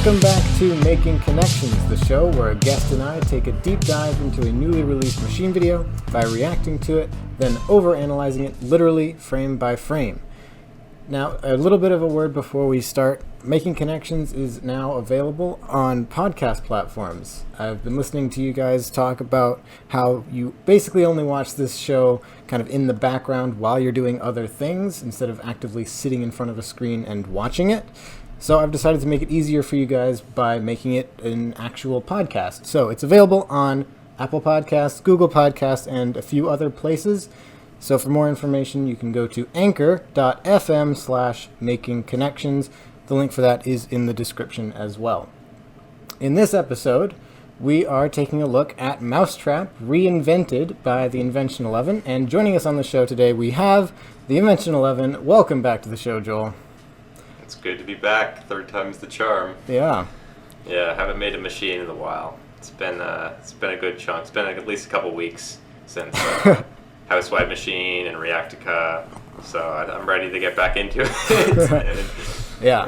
Welcome back to Making Connections, the show where a guest and I take a deep dive into a newly released machine video by reacting to it, then overanalyzing it literally frame by frame. Now, a little bit of a word before we start. Making Connections is now available on podcast platforms. I've been listening to you guys talk about how you basically only watch this show kind of in the background while you're doing other things instead of actively sitting in front of a screen and watching it. So I've decided to make it easier for you guys by making it an actual podcast. So it's available on Apple Podcasts, Google Podcasts, and a few other places. So for more information, you can go to anchor.fm/makingconnections. The link for that is in the description as well. In this episode, we are taking a look at Mousetrap Reinvented by the Invention 11. And joining us on the show today, we have the Invention 11. Welcome back to the show, Joel. It's good to be back. Third time's the charm. Yeah. Yeah, I haven't made a machine in a while. It's been a good chunk. It's been at least a couple weeks since Housewife Machine and Reactica. So I'm ready to get back into it. Yeah.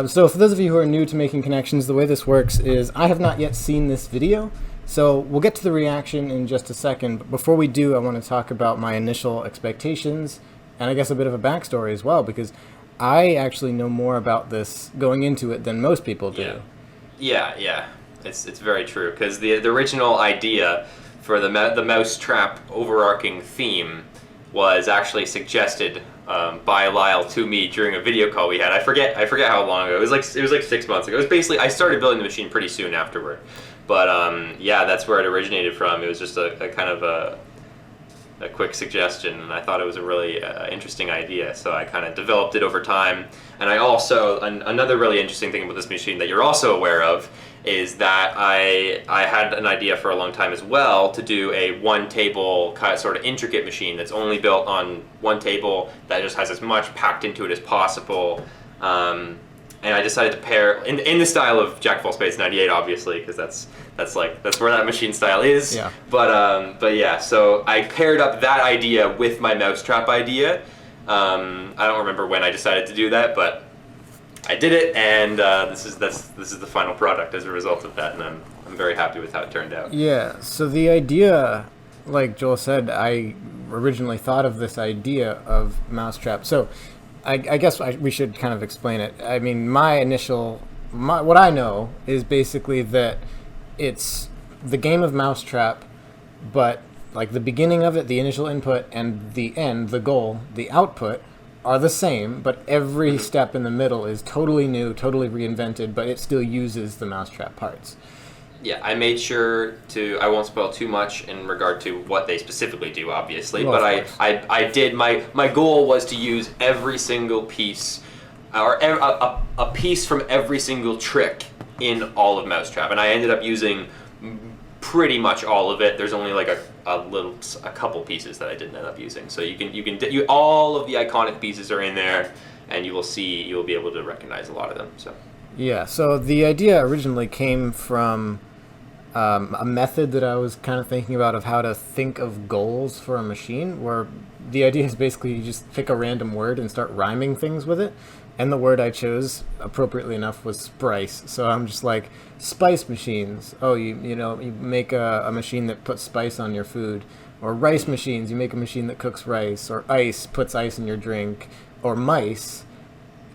So for those of you who are new to Making Connections, the way this works is I have not yet seen this video. So we'll get to the reaction in just a second. But before we do, I want to talk about my initial expectations and I guess a bit of a backstory as well, because I actually know more about this going into it than most people do. Yeah. It's very true, because the original idea for the Mousetrap overarching theme was actually suggested by Lyle to me during a video call we had. I forget how long ago. It was like 6 months ago. It was basically, I started building the machine pretty soon afterward. But yeah, that's where it originated from. It was just a kind of a quick suggestion, and I thought it was a really interesting idea, so I kind of developed it over time. And I also, another really interesting thing about this machine that you're also aware of is that I had an idea for a long time as well to do a one table kind of sort of intricate machine that's only built on one table that just has as much packed into it as possible. And I decided to pair in the style of Jack of all Spades 98, obviously, because that's where that machine style is. Yeah. But yeah, so I paired up that idea with my Mousetrap idea. I don't remember when I decided to do that, but I did it, and this is the final product as a result of that, and I'm very happy with how it turned out. Yeah. So the idea, like Joel said, I originally thought of this idea of Mousetrap. So I guess we should kind of explain it. I mean, what I know is basically that it's the game of Mousetrap, but like the beginning of it, the initial input, and the end, the goal, the output, are the same, but every step in the middle is totally new, totally reinvented, but it still uses the Mousetrap parts. Yeah, I made sure I won't spoil too much in regard to what they specifically do, obviously, well, but I did, my goal was to use every single piece, or a piece from every single trick in all of Mousetrap, and I ended up using pretty much all of it. There's only like a couple pieces that I didn't end up using, so you all of the iconic pieces are in there, and you'll be able to recognize a lot of them. So yeah, so the idea originally came from a method that I was kind of thinking about of how to think of goals for a machine, where the idea is basically you just pick a random word and start rhyming things with it. And the word I chose, appropriately enough, was sprice. So I'm just like, spice machines. Oh, you make a machine that puts spice on your food. Or rice machines, you make a machine that cooks rice. Or ice puts ice in your drink. Or mice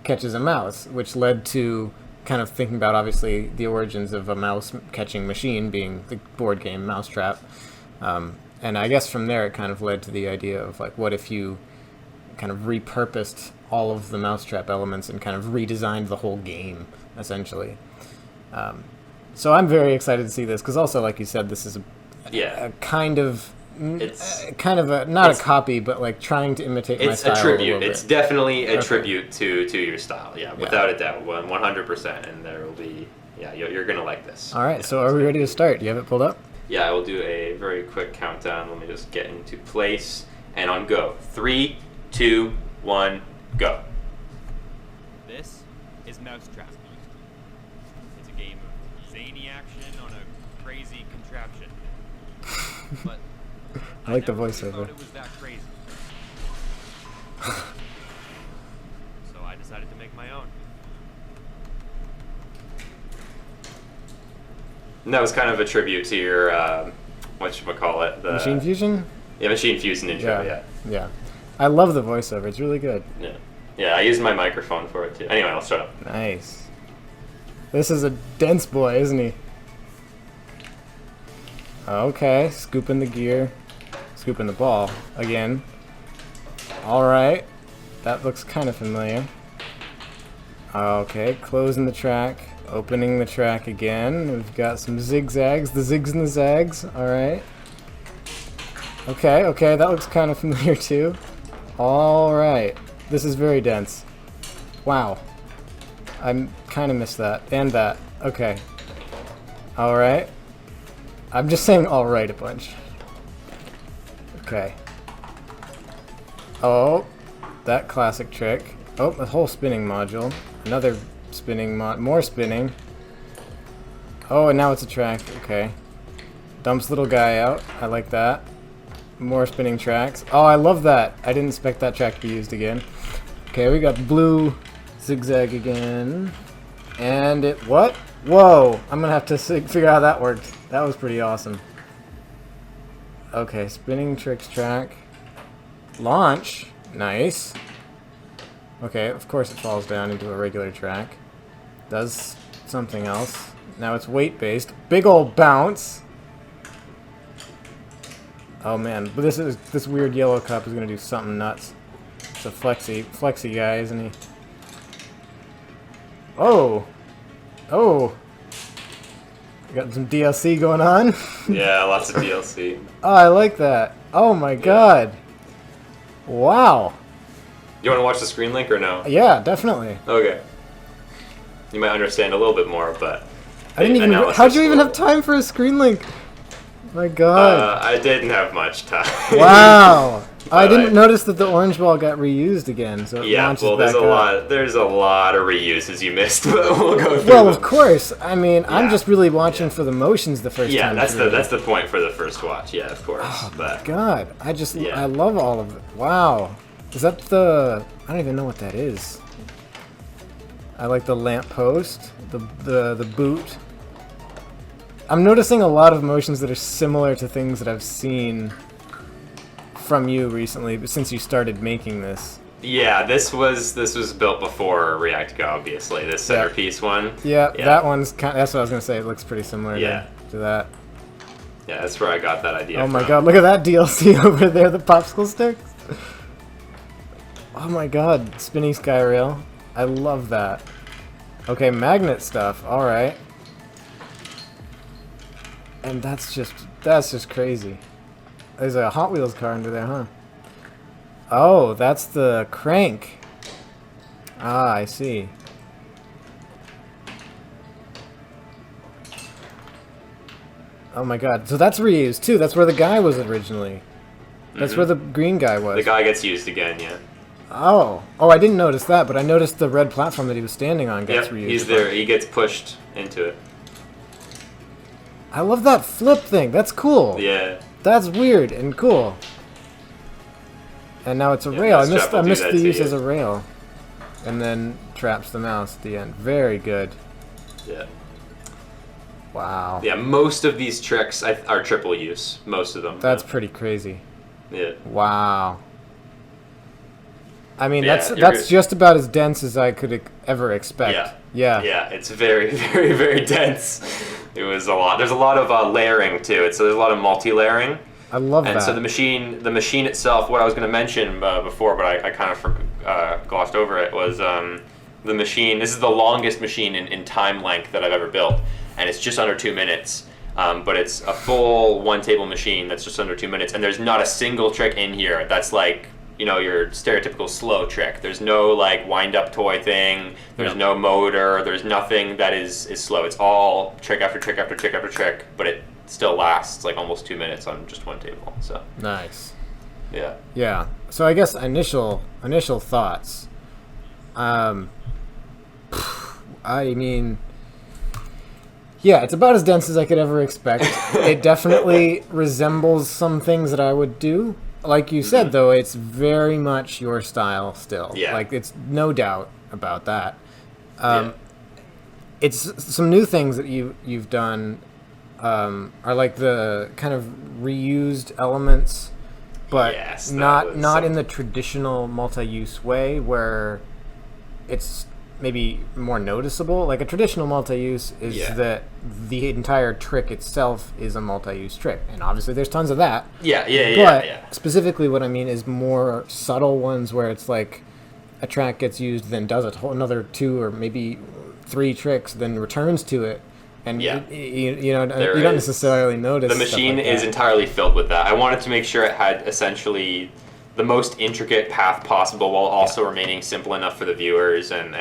catches a mouse, which led to kind of thinking about, obviously, the origins of a mouse-catching machine being the board game Mousetrap. And I guess from there it kind of led to the idea of, like, what if you kind of repurposed all of the Mousetrap elements and kind of redesigned the whole game, essentially. So I'm very excited to see this, because also, like you said, this is a kind of... It's not a copy, but like trying to imitate my style. It's a tribute. It's definitely a tribute to your style. Yeah, without a doubt, 100%. And there will be, you're gonna like this. All right, so are we ready to start? Do you have it pulled up? Yeah, I will do a very quick countdown. Let me just get into place, and on go. 3, 2, 1, go. This is Mousetrap. It's a game of zany action on a crazy contraption. But I like the never voiceover. thought it was that crazy. So I decided to make my own. And that was kind of a tribute to your whatchamacallit, the Machine Fusion? Machine Fusion intro. Yeah. Yeah. I love the voiceover. It's really good. Yeah. Yeah, I used my microphone for it too. Anyway, I'll shut up. Nice. This is a dense boy, isn't he? Okay, scooping the gear. Scooping the ball again. Alright. That looks kind of familiar. Okay, closing the track. Opening the track again. We've got some zigzags. The zigs and the zags. Alright. Okay, that looks kind of familiar too. Alright. This is very dense. Wow. I kind of missed that. And that. Okay. Alright. I'm just saying alright a bunch. Okay. Oh. That classic trick. Oh, a whole spinning module. Another spinning more spinning. Oh, and now it's a track. Okay. Dumps little guy out. I like that. More spinning tracks. Oh, I love that. I didn't expect that track to be used again. Okay, we got blue zigzag again. And it... What? Whoa! I'm gonna have to figure out how that worked. That was pretty awesome. Okay, spinning tricks track. Launch. Nice. Okay, of course it falls down into a regular track. Does something else. Now it's weight-based. Big ol' bounce! Oh man, but this weird yellow cup is gonna do something nuts. It's a flexy guy, isn't he? Oh! Oh! We got some DLC going on. Yeah, lots of DLC. Oh, I like that. Oh my god. Wow. You want to watch the screen link or no? Yeah, definitely. Okay. You might understand a little bit more, but I didn't even. How'd you even have time for a screen link? My god. I didn't have much time. Wow. I didn't notice that the orange ball got reused again, so it launches well, back up. there's a lot of reuses you missed, but we'll go through Well, them. of course. I mean, I'm just really watching for the motions the first time. Yeah, that's the point for the first watch. Yeah, of course. Oh but god, I love all of it. Wow. Is that the... I don't even know what that is. I like the lamp post, the boot. I'm noticing a lot of motions that are similar to things that I've seen from you recently, but since you started making this. yeah, this was built before React Go, obviously. This centerpiece one. Yeah, that one's kind. That's what I was gonna say. It looks pretty similar to that. Yeah, that's where I got that idea. Oh my god, look at that DLC over there, the popsicle sticks. Oh my god, spinning sky rail. I love that. Okay, magnet stuff. All right. And that's just crazy. There's a Hot Wheels car under there, huh? Oh, that's the crank. Ah, I see. Oh my god. So that's reused too. That's where the guy was originally. That's where the green guy was. The guy gets used again, yeah. Oh. Oh, I didn't notice that, but I noticed the red platform that he was standing on gets reused. He's there. He gets pushed into it. I love that flip thing. That's cool. Yeah. That's weird and cool. And now it's a rail. I missed the use as a rail. And then traps the mouse at the end. Very good. Yeah. Wow. Yeah, most of these tricks are triple use. Most of them. That's pretty crazy. Yeah. Wow. I mean, Yeah, that's just about as dense as I could ever expect. Yeah. Yeah, it's very, very, very dense. It was a lot. There's a lot of layering too. So there's a lot of multi-layering. I love that. And so the machine itself, what I was going to mention before, but I kind of glossed over it, was the machine. This is the longest machine in time length that I've ever built, and it's just under 2 minutes. But it's a full one-table machine that's just under 2 minutes, and there's not a single trick in here that's like, you know, your stereotypical slow trick. There's no like wind-up toy thing. There's no motor. There's nothing that is slow. It's all trick after trick after trick after trick, but it still lasts like almost 2 minutes on just one table. So nice. Yeah. Yeah. So I guess initial thoughts. I mean, yeah, it's about as dense as I could ever expect. It definitely resembles some things that I would do. Like you said, though, it's very much your style still. Yeah. Like, it's no doubt about that. It's some new things that you've done are like the kind of reused elements, but Yes, that not was not in something. the traditional multi-use way where it's maybe more noticeable. Like a traditional multi-use is Yeah. that the entire trick itself is a multi-use trick, and obviously there's tons of that. Yeah. But specifically, what I mean is more subtle ones where it's like a track gets used, then does a whole another 2 or maybe 3 tricks, then returns to it, and Yeah. you know There you don't is- necessarily notice The stuff machine like is that. entirely filled with that. I wanted to make sure it had essentially the most intricate path possible while also remaining simple enough for the viewers and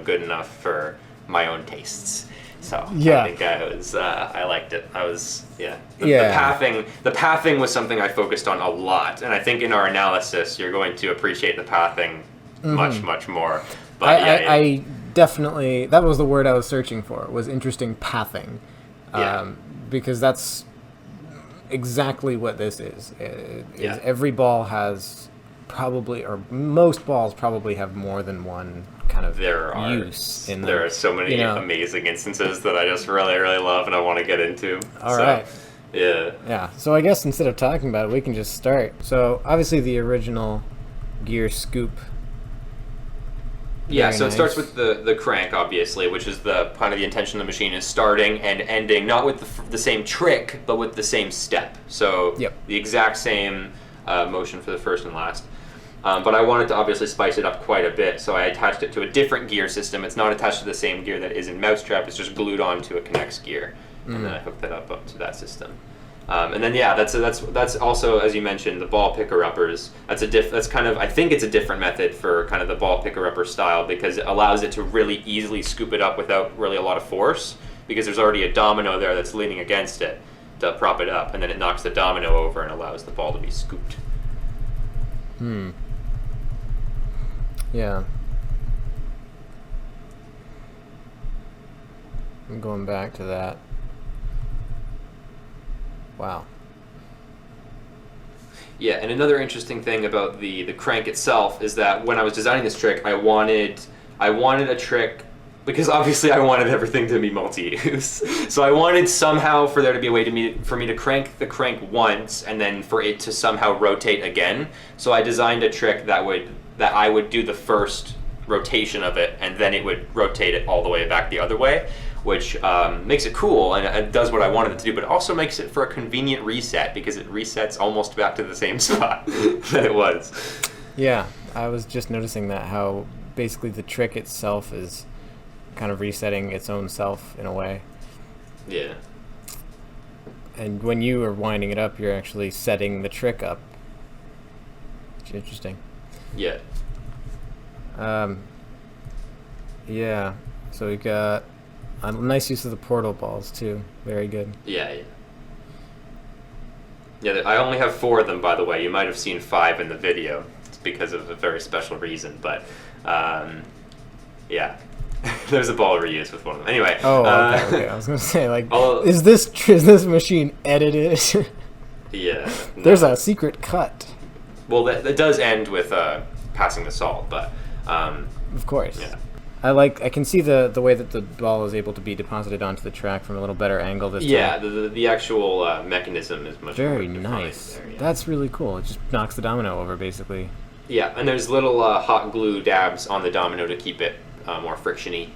good enough for my own tastes. So Yeah. I think I liked it. The Yeah. the pathing was something I focused on a lot, and I think in our analysis you're going to appreciate the pathing much more. But I definitely, that was the word I was searching for, was interesting pathing, Yeah. because that's exactly what this is. Yeah. Every ball has probably, or most balls probably have more than one kind of use in them. There are so many you know. amazing instances that I just really love and I want to get into. All right. Yeah. Yeah, so I guess instead of talking about it, we can just start. So obviously the original gear scoop. Yeah, Very so it starts nice. with the crank, obviously, which is the kind of the intention of the machine is starting and ending, not with the same trick, but with the same step. So Yep. the exact same motion for the first and last. But I wanted to obviously spice it up quite a bit, so I attached it to a different gear system. It's not attached to the same gear that is in Mousetrap, it's just glued onto a HEXXX gear. And then I hooked that up to that system. And then that's also, as you mentioned, the ball picker uppers. That's kind of, I think it's a different method for kind of the ball picker upper style because it allows it to really easily scoop it up without really a lot of force because there's already a domino there that's leaning against it to prop it up, and then it knocks the domino over and allows the ball to be scooped. Yeah. I'm going back to that. Wow. Yeah, and another interesting thing about the crank itself is that when I was designing this trick, I wanted a trick because obviously I wanted everything to be multi-use. So I wanted somehow for there to be a way for me to crank the crank once and then for it to somehow rotate again. So I designed a trick that I would do the first rotation of it and then it would rotate it all the way back the other way, which makes it cool and it does what I wanted it to do, but it also makes it for a convenient reset because it resets almost back to the same spot that it was. Yeah, I was just noticing that, how basically the trick itself is kind of resetting its own self in a way. Yeah. And when you are winding it up, you're actually setting the trick up. It's interesting. Yeah. Yeah, so we got a nice use of the portal balls too. Very good. Yeah. I only have 4 of them, by the way. You might have seen 5 in the video. It's because of a very special reason, but yeah. There's a ball reuse with one of them. Anyway. Oh, okay. I was gonna say, like, I'll- is this machine edited? Yeah. There's no. a secret cut. Well, that does end with passing the salt, but Of course. yeah. I can see the way that the ball is able to be deposited onto the track from a little better angle this Yeah, time. the actual mechanism is much Very more defined nice. there, yeah. That's really cool. It just knocks the domino over, basically. Yeah, and there's little hot glue dabs on the domino to keep it more frictiony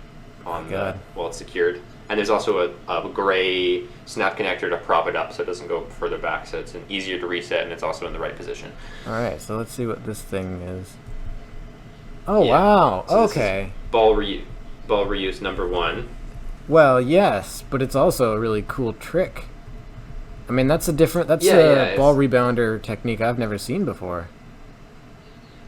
God. while it's secured. And there's also a gray snap connector to prop it up so it doesn't go further back, so it's easier to reset and it's also in the right position. All right, so let's see what this thing is. Oh, Yeah. wow. So this is Okay. Ball reuse number 1. Well, yes, but it's also a really cool trick. I mean, that's a Yeah, ball rebounder technique I've never seen before.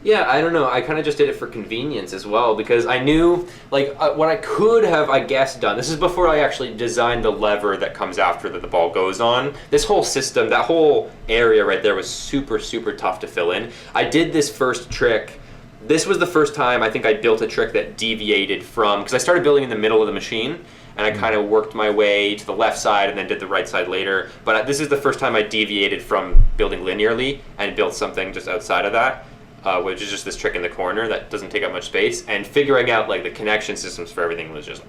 Yeah, I don't know. I kind of just did it for convenience as well because I knew, like, what I could have, I guess, done. This is before I actually designed the lever that comes after that the ball goes on. This whole system, that whole area right there was super, super tough to fill in. I did this first trick. This was the first time I think I built a trick that deviated from, because I started building in the middle of the machine, and I kind of worked my way to the left side and then did the right side later. But this is the first time I deviated from building linearly and built something just outside of that. Which is just this trick in the corner that doesn't take up much space, and figuring out like the connection systems for everything was just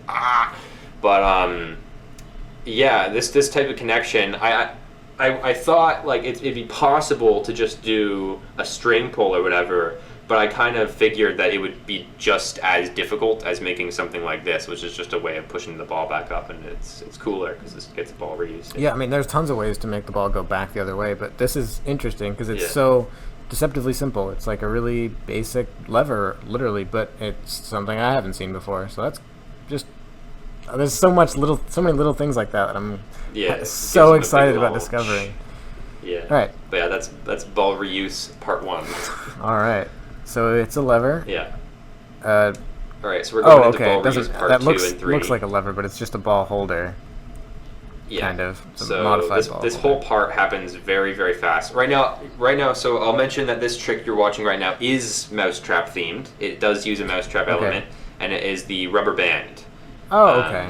But yeah, this type of connection, I thought like it'd be possible to just do a string pull or whatever, but I kind of figured that it would be just as difficult as making something like this, which is just a way of pushing the ball back up, and it's cooler because this gets the ball reused. Yeah, I mean, there's tons of ways to make the ball go back the other way, but this is interesting because it's Yeah. so deceptively simple. It's like a really basic lever, literally, but it's something I haven't seen before. So that's just there's so many little things like that I'm Yeah, so it gives them a big excited about little- discovering. Yeah. All right, But yeah, that's ball reuse part 1. all right. So it's a lever. Yeah. Uh, All right, so we're going oh, into okay. ball It doesn't. reuse part That 2 looks and 3. looks like a lever, but it's just a ball holder. Yeah. Kind of. It's a So modified this, ball this holder. whole part happens very, very fast. Right now, so I'll mention that this trick you're watching right now is mousetrap themed. It does use a mousetrap Okay. element, and it is the rubber band. Oh, okay.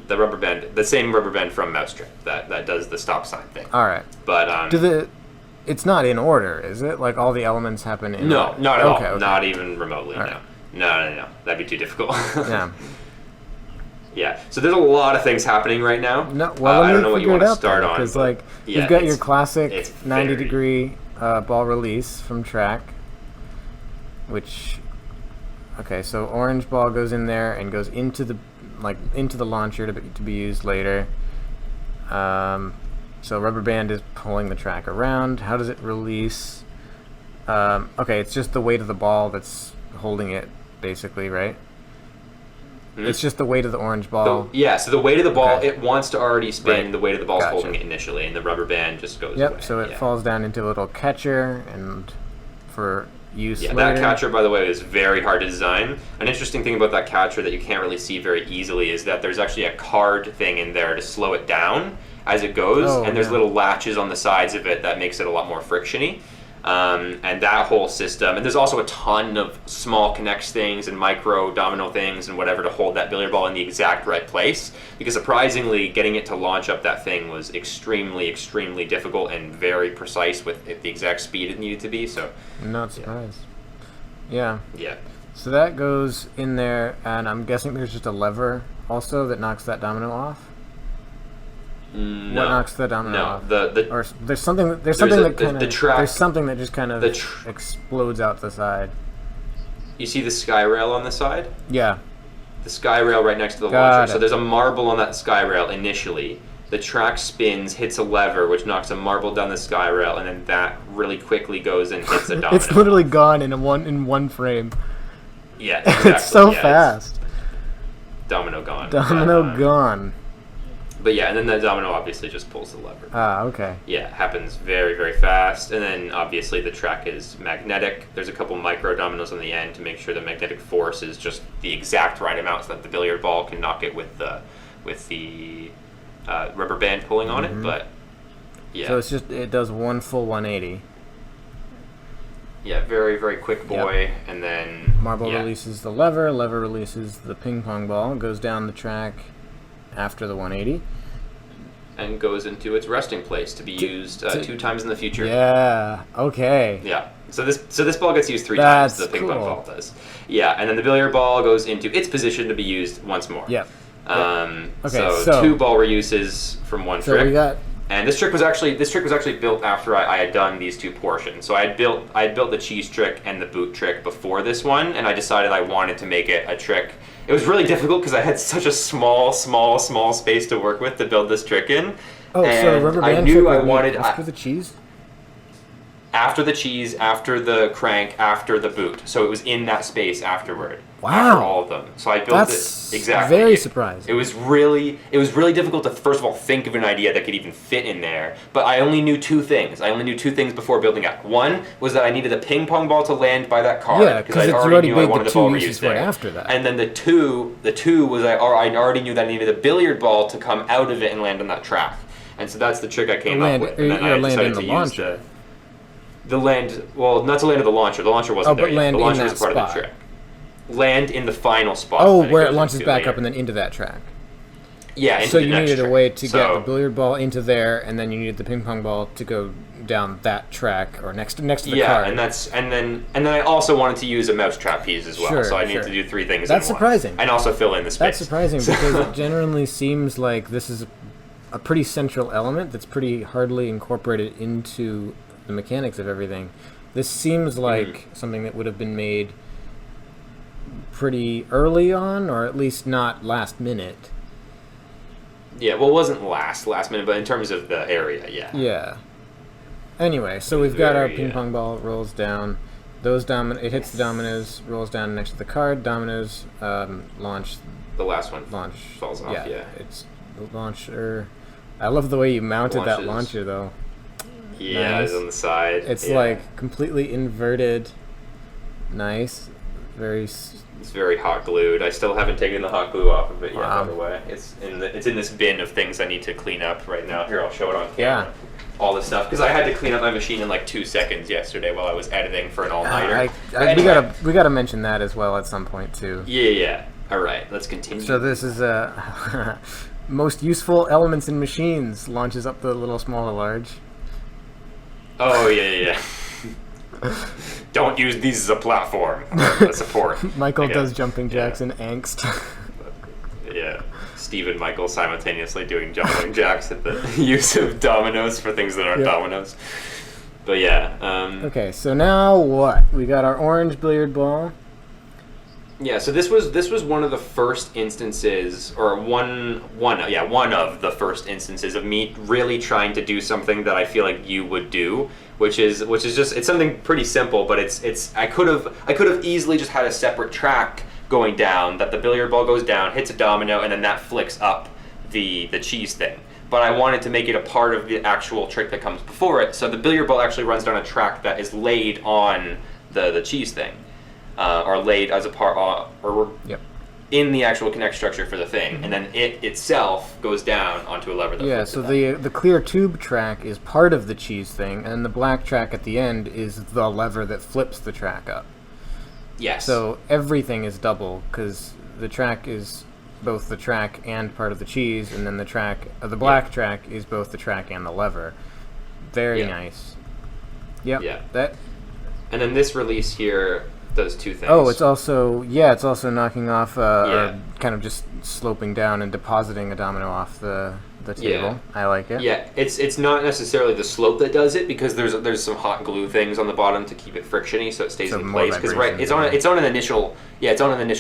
The rubber band, the same rubber band from mousetrap that does the stop sign thing. All right. But It's not in order, is it? Like all the elements happen in no, order? not at all. Okay. Not even remotely. All No. right. No. That'd be too difficult. Yeah. Yeah. So there's a lot of things happening right now. No, well, I let don't me know what you figure want it to out start on. because but like yeah, you've got your it's classic very- 90-degree ball release from track, which okay, so orange ball goes in there and goes into the launcher to be used later. So rubber band is pulling the track around. How does it release? Okay, it's just the weight of the ball that's holding it, basically, right? It's just the weight of the orange ball. So the weight of the ball, Okay. it wants to already spin. Right. The weight of the ball is Gotcha. holding it initially, and the rubber band just goes Yep. away. So it Yeah. falls down into a little catcher, and for use Yeah, later. that catcher, by the way, is very hard to design. An interesting thing about that catcher that you can't really see very easily is that there's actually a card thing in there to slow it down as it goes, Oh, and there's yeah. little latches on the sides of it that makes it a lot more frictiony. And that whole system, and there's also a ton of small connects things and micro domino things and whatever to hold that billiard ball in the exact right place, because surprisingly getting it to launch up that thing was extremely difficult and very precise with the exact speed it needed to be. So I'm not surprised. Yeah. yeah. So that goes in there, and I'm guessing there's just a lever also that knocks that domino off. No. What knocks the domino No, off? the Or there's something that There's kind the of track- there's something that just kind of the tr- explodes out the side. you see the sky rail on the side? Yeah. The sky rail right next to the Got launcher. it. So there's a marble on that sky rail initially. The track spins, hits a lever, which knocks a marble down the sky rail, and then that really quickly goes and hits a domino. It's literally gone in one frame. Yeah, exactly. It's so Yeah, it's fast. domino gone. Domino But, gone. But yeah, and then the domino obviously just pulls the lever. Ah, okay. Yeah, it happens very fast, and then obviously the track is magnetic. There's a couple micro dominoes on the end to make sure the magnetic force is just the exact right amount so that the billiard ball can knock it with the rubber band pulling on it. But yeah, So it does one full 180. yeah, very quick boy, and then Marble yeah. releases the lever releases the ping pong ball, goes down the track after the 180. and goes into its resting place to be used 2 times in the future. Yeah. Okay. Yeah. So this ball gets used 3 That's times. The ping pong cool. ball does. Yeah, and then the billiard ball goes into its position to be used once more. Yep. Okay, so- so 2 ball reuses from one So trick. we got And this trick was actually built after I had done these 2 portions. So I had built the cheese trick and the boot trick before this one, and I decided I wanted to make it a trick. It was really difficult because I had such a small space to work with to build this trick in. so and rubber I band knew trick I would be wanted after the cheese. after the cheese, after the crank, after the boot. So it was in that space afterward. Wow. After all of them. So I built That's it exactly. very It surprising. was really difficult to first of all think of an idea that could even fit in there. But I only knew 2 things. I only knew 2 things before building it. One was that I needed a ping pong ball to land by that card. Yeah, 'cause I you already already knew made I the wanted the 2 ball uses reused for it there. after that. And then the two was I already knew that I needed a billiard ball to come out of it and land on that track. And so that's the trick I came up with. And then I land decided in to the use launcher. the land, well, not to land at the launcher. The launcher wasn't Oh, there but yet. land The in launcher that was part spot. of the trick. Land in the final spot. Oh, that where it goes launches into back later. up and then into that track. Yeah, into So the you next needed a trick. way to get So- the billiard ball into there, and then you needed the ping pong ball to go down that track or next to the yeah, card. and then I also wanted to use a mousetrap piece as well. Sure, so I needed sure. to do 3 things. That's in one. surprising. And also fill in the space. That's surprising because it generally seems like this is a pretty central element that's pretty hardly incorporated into the mechanics of everything. This seems like something that would have been made pretty early on, or at least not last minute. Yeah, well, it wasn't last minute, but in terms of the area, yeah. Yeah. Anyway, so we've got our ping pong ball, it rolls down. It hits the dominoes, rolls down next to the card. Dominoes launch. The last one falls off, yeah. It's the launcher. I love the way you mounted that launcher, though. Yeah, nice. It's on the side. It's like completely inverted. Nice. It's very hot glued. I still haven't taken the hot glue off of it yet, by the way. It's in this bin of things I need to clean up right now. Here, I'll show it on camera. Yeah. All this stuff, because I had to clean up my machine in like 2 seconds yesterday while I was editing for an all-nighter. Anyway. We gotta mention that as well at some point too. Yeah. All right, let's continue. So this is most useful elements in machines. Launches up the little, small, or large. Oh yeah. Don't use these as a platform or a support. Michael does jumping jacks in angst. Yeah. Steve and Michael simultaneously doing jumping jacks at the use of dominoes for things that aren't dominoes. But yeah. Okay, so now what? We got our orange billiard ball. Yeah, so this was one of the first instances, or one of the first instances of me really trying to do something that I feel like you would do, which is just, it's something pretty simple, but it's I could have easily just had a separate track going down, that the billiard ball goes down, hits a domino, and then that flicks up the cheese thing. But I wanted to make it a part of the actual trick that comes before it, so the billiard ball actually runs down a track that is laid on the cheese thing, or laid as a part, in the actual connect structure for the thing, and then it itself goes down onto a lever that flips so it up. the clear tube track is part of the cheese thing, and the black track at the end is the lever that flips the track up. Yes. So everything is double, because the track is both the track and part of the cheese, and then the black track is both the track and the lever. Very nice. Yep. Yeah. That. And then this release here does two things. Oh, it's also knocking off, or kind of just sloping down and depositing a domino off the table. Yeah. I like it. Yeah, it's not necessarily the slope that does it, because there's some hot glue things on the bottom to keep it frictiony so it stays in place. Because it's on an initial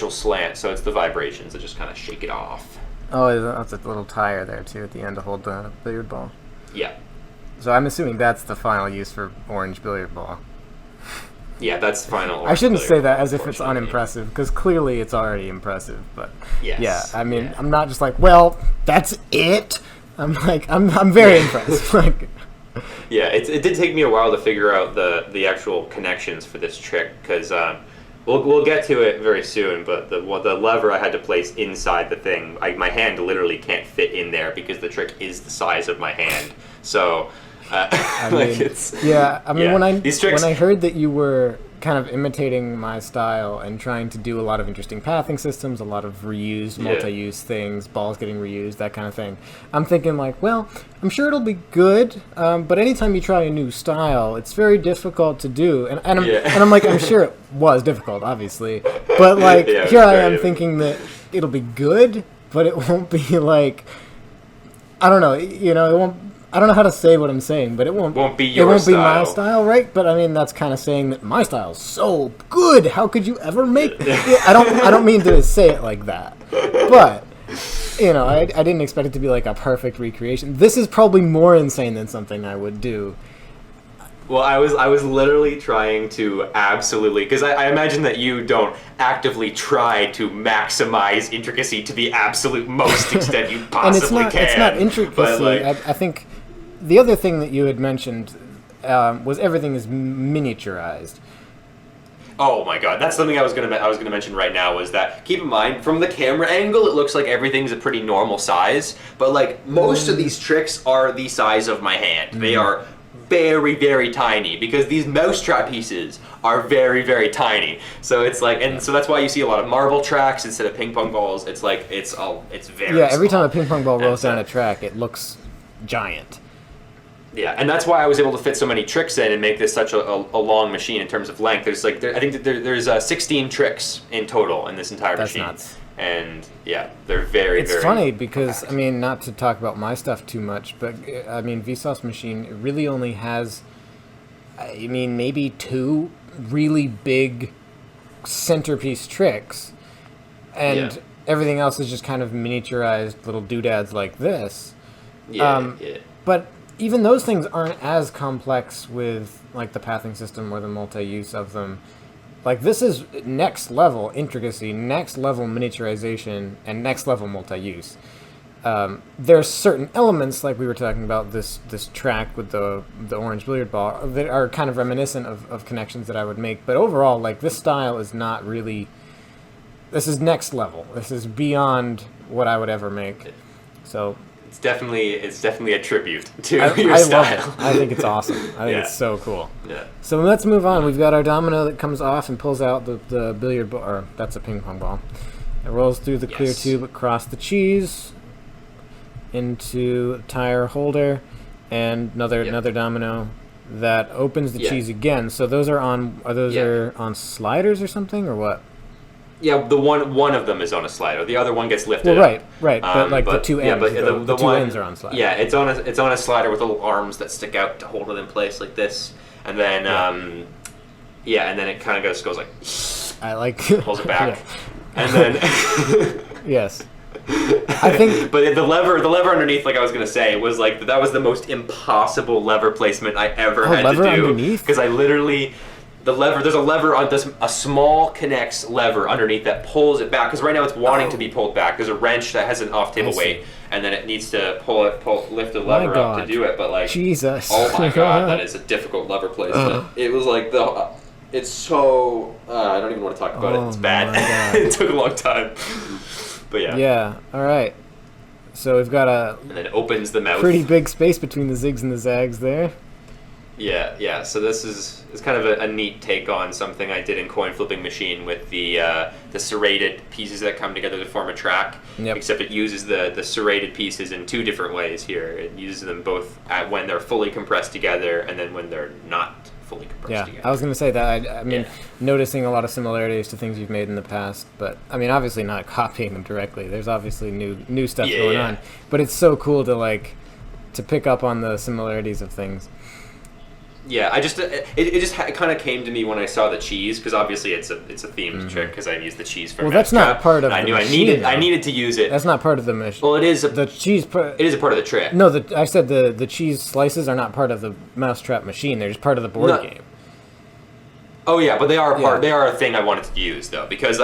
slant, so it's the vibrations that just kind of shake it off. Oh, that's a little tire there too at the end to hold the billiard ball. Yeah. So I'm assuming that's the final use for orange billiard ball. Yeah, that's the final. I shouldn't say that as if it's unimpressive, because clearly it's already impressive. But I mean, I'm not just like, well, that's it. I'm like, I'm very impressed. Like, yeah, it did take me a while to figure out the actual connections for this trick, because we'll get to it very soon. But the lever I had to place inside the thing, my hand literally can't fit in there because the trick is the size of my hand. So. When I heard that you were kind of imitating my style and trying to do a lot of interesting pathing systems, a lot of reused, multi-use things, balls getting reused, that kind of thing, I'm thinking like, well, I'm sure it'll be good, but anytime you try a new style, it's very difficult to do, and I'm like, I'm sure it was difficult, obviously, but like here I am thinking that it'll be good, but it won't be like, I don't know, it won't. I don't know how to say what I'm saying, but it won't be your style. It won't be my style, right? But I mean, that's kind of saying that my style is so good. How could you ever make it? I don't mean to say it like that. But, I didn't expect it to be like a perfect recreation. This is probably more insane than something I would do. Well, I was literally trying to absolutely, because I imagine that you don't actively try to maximize intricacy to the absolute most extent you possibly can. It's not intricacy. I think the other thing that you had mentioned was everything is miniaturized. Oh my god, that's something I was gonna mention right now, was that, keep in mind, from the camera angle, it looks like everything's a pretty normal size, but like most of these tricks are the size of my hand. They are very, very tiny, because these mousetrap pieces are very, very tiny. So it's like, and so that's why you see a lot of marble tracks instead of ping pong balls. It's like, it's very every small. time a ping pong ball rolls down a track, it looks giant. Yeah, and that's why I was able to fit so many tricks in and make this such a long machine in terms of length. There's I think that there's 16 tricks in total in this entire machine. Nuts. And yeah, they're very, It's very funny because, compact. I mean, not to talk about my stuff too much, but I mean, Vsauce machine really only has, I mean, maybe 2 really big centerpiece tricks, and Yeah. everything else is just kind of miniaturized little doodads like this. Yeah, But even those things aren't as complex with like the pathing system or the multi-use of them. Like this is next level intricacy, next level miniaturization, and next level multi-use. There's certain elements, like we were talking about this track with the orange billiard ball, that are kind of reminiscent of connections that I would make. But overall, like this style is not really. This is next level. This is beyond what I would ever make. So It's definitely a tribute to I your love style. it. I think it's awesome. I think Yeah. it's so cool. Yeah. So let's move on. We've got our domino that comes off and pulls out the billiard ball, or that's a ping pong ball. It rolls through the clear Yes. tube across the cheese into the tire holder, and another domino that opens the Yeah. cheese again. So those are on are on sliders or something, or what? Yeah, the one of them is on a slider. The other one gets lifted. Well, right, up. right. But like the two ends, yeah, but the two one, ends are on sliders. Yeah, it's on a slider with little arms that stick out to hold it in place like this, and then and then it kind of goes like I like pulls it back, Yeah. and then Yes. I think, but the lever underneath, like I was gonna say, was like that was the most impossible lever placement I ever had lever to do underneath? because I literally. There's a lever on this, a small connects lever underneath that pulls it back because right now it's wanting to be pulled back. There's a wrench that has an off-table I see. weight, and then it needs to lift the My lever up God. to do it. But like, Jesus. oh my God, that is a difficult lever placement. It was like it's so I don't even want to talk about Oh it. It's my bad. God. It took a long time, but yeah. Yeah. All right. So we've got a And then it opens the mouth. pretty big space between the zigs and the zags there. Yeah. So this is kind of a neat take on something I did in Coin Flipping Machine with the serrated pieces that come together to form a track. Yep. Except it uses the serrated pieces in 2 different ways here. It uses them both when they're fully compressed together and then when they're not fully compressed Yeah, together. I was going to say that. I mean, Yeah. noticing a lot of similarities to things you've made in the past, but I mean, obviously not copying them directly. There's obviously new stuff going Yeah. on, but it's so cool to pick up on the similarities of things. Yeah, I just it kind of came to me when I saw the cheese because obviously it's a themed trick because I used the cheese for. Well, that's not Mousetrap, part of and I the knew machine, I though. needed to use it. That's not part of the mission. Well, it is The cheese. it is a part of the trick. No, I said the cheese slices are not part of the mousetrap machine. They're just part of the board No. game. Oh yeah, but they are a part. Yeah. They are a thing I wanted to use though because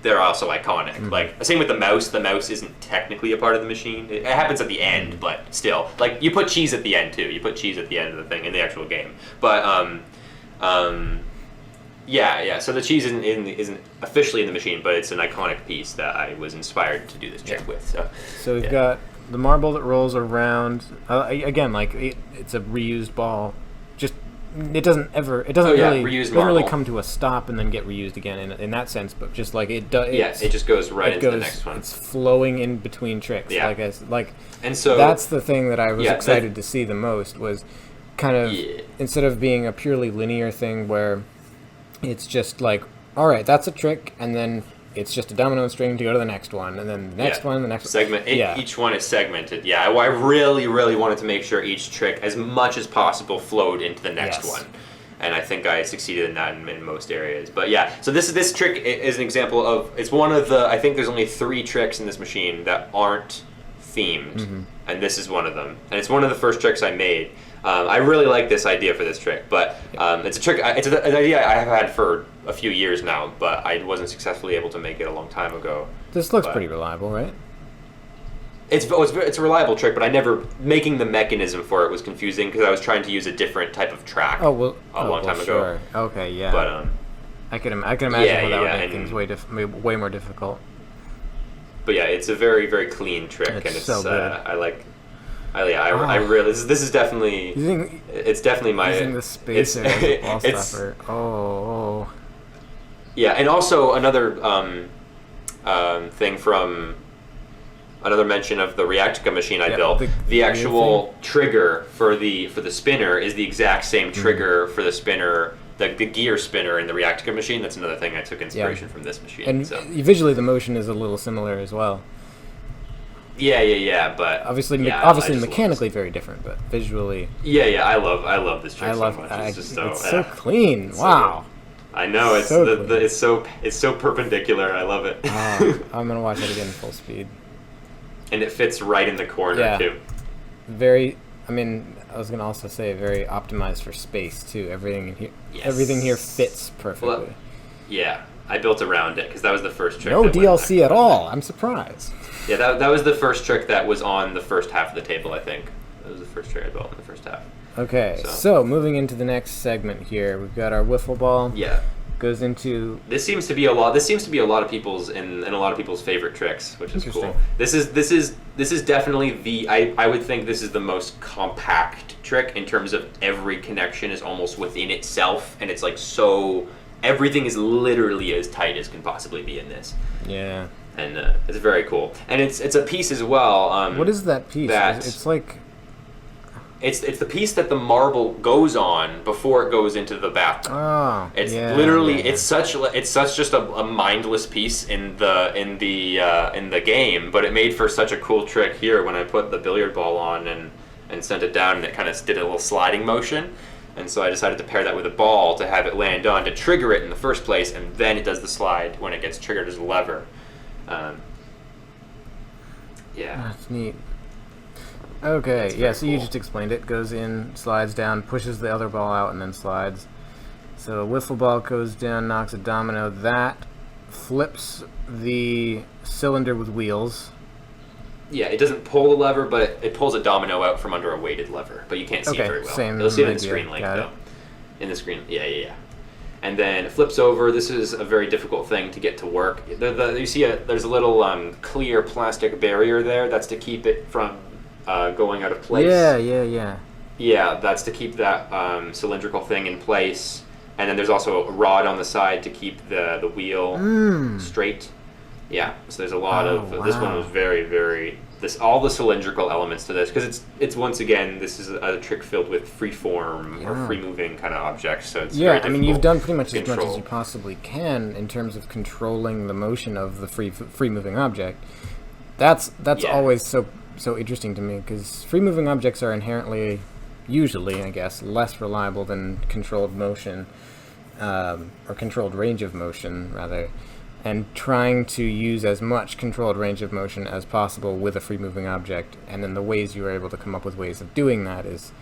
they're also iconic. Mm-hmm. Like same with the mouse. The mouse isn't technically a part of the machine. It happens at the Mm-hmm. end, but still, like you put cheese at the end too. You put cheese at the end of the thing in the actual game. But yeah. So the cheese isn't officially in the machine, but it's an iconic piece that I was inspired to do this trick with. So we've yeah. got the marble that rolls around. Again, like it's a reused ball. Just it doesn't reused really marble. come to a stop and then get reused again in that sense. But just like it does. Yeah, it just goes right into the next one. It's flowing in between tricks. Yeah. And so that's the thing that I was Yeah, excited to see the most was kind of Yeah. instead of being a purely linear thing where it's just like, all right, that's a trick, and then it's just a domino string to go to the next one, and then the next one, the next segment. Yeah. Each one is segmented. Yeah, I really wanted to make sure each trick, as much as possible, flowed into the next Yes. one, and I think I succeeded in that in most areas. But yeah, so this trick is an example of it's one of the. I think there's only 3 tricks in this machine that aren't themed, Mm-hmm. and this is one of them. And it's one of the first tricks I made. I really like this idea for this trick, but it's a trick. It's an idea I have had for a few years now, but I wasn't successfully able to make it a long time ago. This looks But- pretty reliable, right? It's a reliable trick, but making the mechanism for it was confusing because I was trying to use a different type of track. Oh well, a long time ago. Sure. Okay, yeah. But I can imagine yeah, how that would yeah, make and- things way more difficult. yeah, it's a very very clean trick, It's and it's so good. I really this is definitely Using it's definitely my using the spacer as a ball it's stopper. Oh. yeah, and also another thing from another mention of the HEXXX machine I Yeah, built. the The actual trigger for the spinner is the exact same trigger for the spinner the gear spinner in the reactor machine. That's another thing I took inspiration from this machine. And so. visually, the motion is a little similar as well. Yeah. But Obviously, yeah, obviously mechanically very different, but visually. Yeah. I love this trick so much. It's just so clean. Wow. I know it's so it's so perpendicular. I love it. I'm gonna watch it again full speed. And it fits right in the corner too. Very. I mean, I was gonna also say very optimized for space too. Everything in here, everything here fits perfectly. Well, yeah, I built around it because that was the first trick. No DLC at all. I'm surprised. Yeah, that was the first trick that was on the first half of the table. I think that was the first trick I built in the first half. Okay, so moving into the next segment here, we've got our wiffle ball. Yeah. Goes into. This seems to be a lot of people's and a lot of people's favorite tricks, which is cool. This is definitely I would think this is the most compact trick in terms of every connection is almost within itself, and it's like so everything is literally as tight as can possibly be in this. Yeah. And it's very cool, and it's a piece as well. What is that piece? It's like. It's the piece that the marble goes on before it goes into the bathtub. Oh, it's literally it's such just a mindless piece in the game, but it made for such a cool trick here when I put the billiard ball on and sent it down, and it kind of did a little sliding motion, and so I decided to pair that with a ball to have it land on to trigger it in the first place, and then it does the slide when it gets triggered as a lever. That's neat. Okay, yeah, so you just explained it. Goes in, slides down, pushes the other ball out, and then slides. So a wiffle ball goes down, knocks a domino. That flips the cylinder with wheels. Yeah, it doesn't pull the lever, but it pulls a domino out from under a weighted lever. But you can't see it very well. You'll see it in the screen link, though. In the screen, yeah. And then it flips over. This is a very difficult thing to get to work. You see, there's a little clear plastic barrier there. That's to keep it from going out of place. Yeah, that's to keep that cylindrical thing in place. And then there's also a rod on the side to keep the wheel straight. Yeah, so there's a lot of this one was very, very all the cylindrical elements to this, because it's once again, this is a trick filled with free form or free moving kind of objects. So it's very difficult. I mean, you've done pretty much as much as you possibly can in terms of controlling the motion of the free moving object. That's always so interesting to me, because free moving objects are inherently, usually, I guess, less reliable than controlled motion, or controlled range of motion, rather. And trying to use as much controlled range of motion as possible with a free moving object, and then the ways you are able to come up with ways of doing that is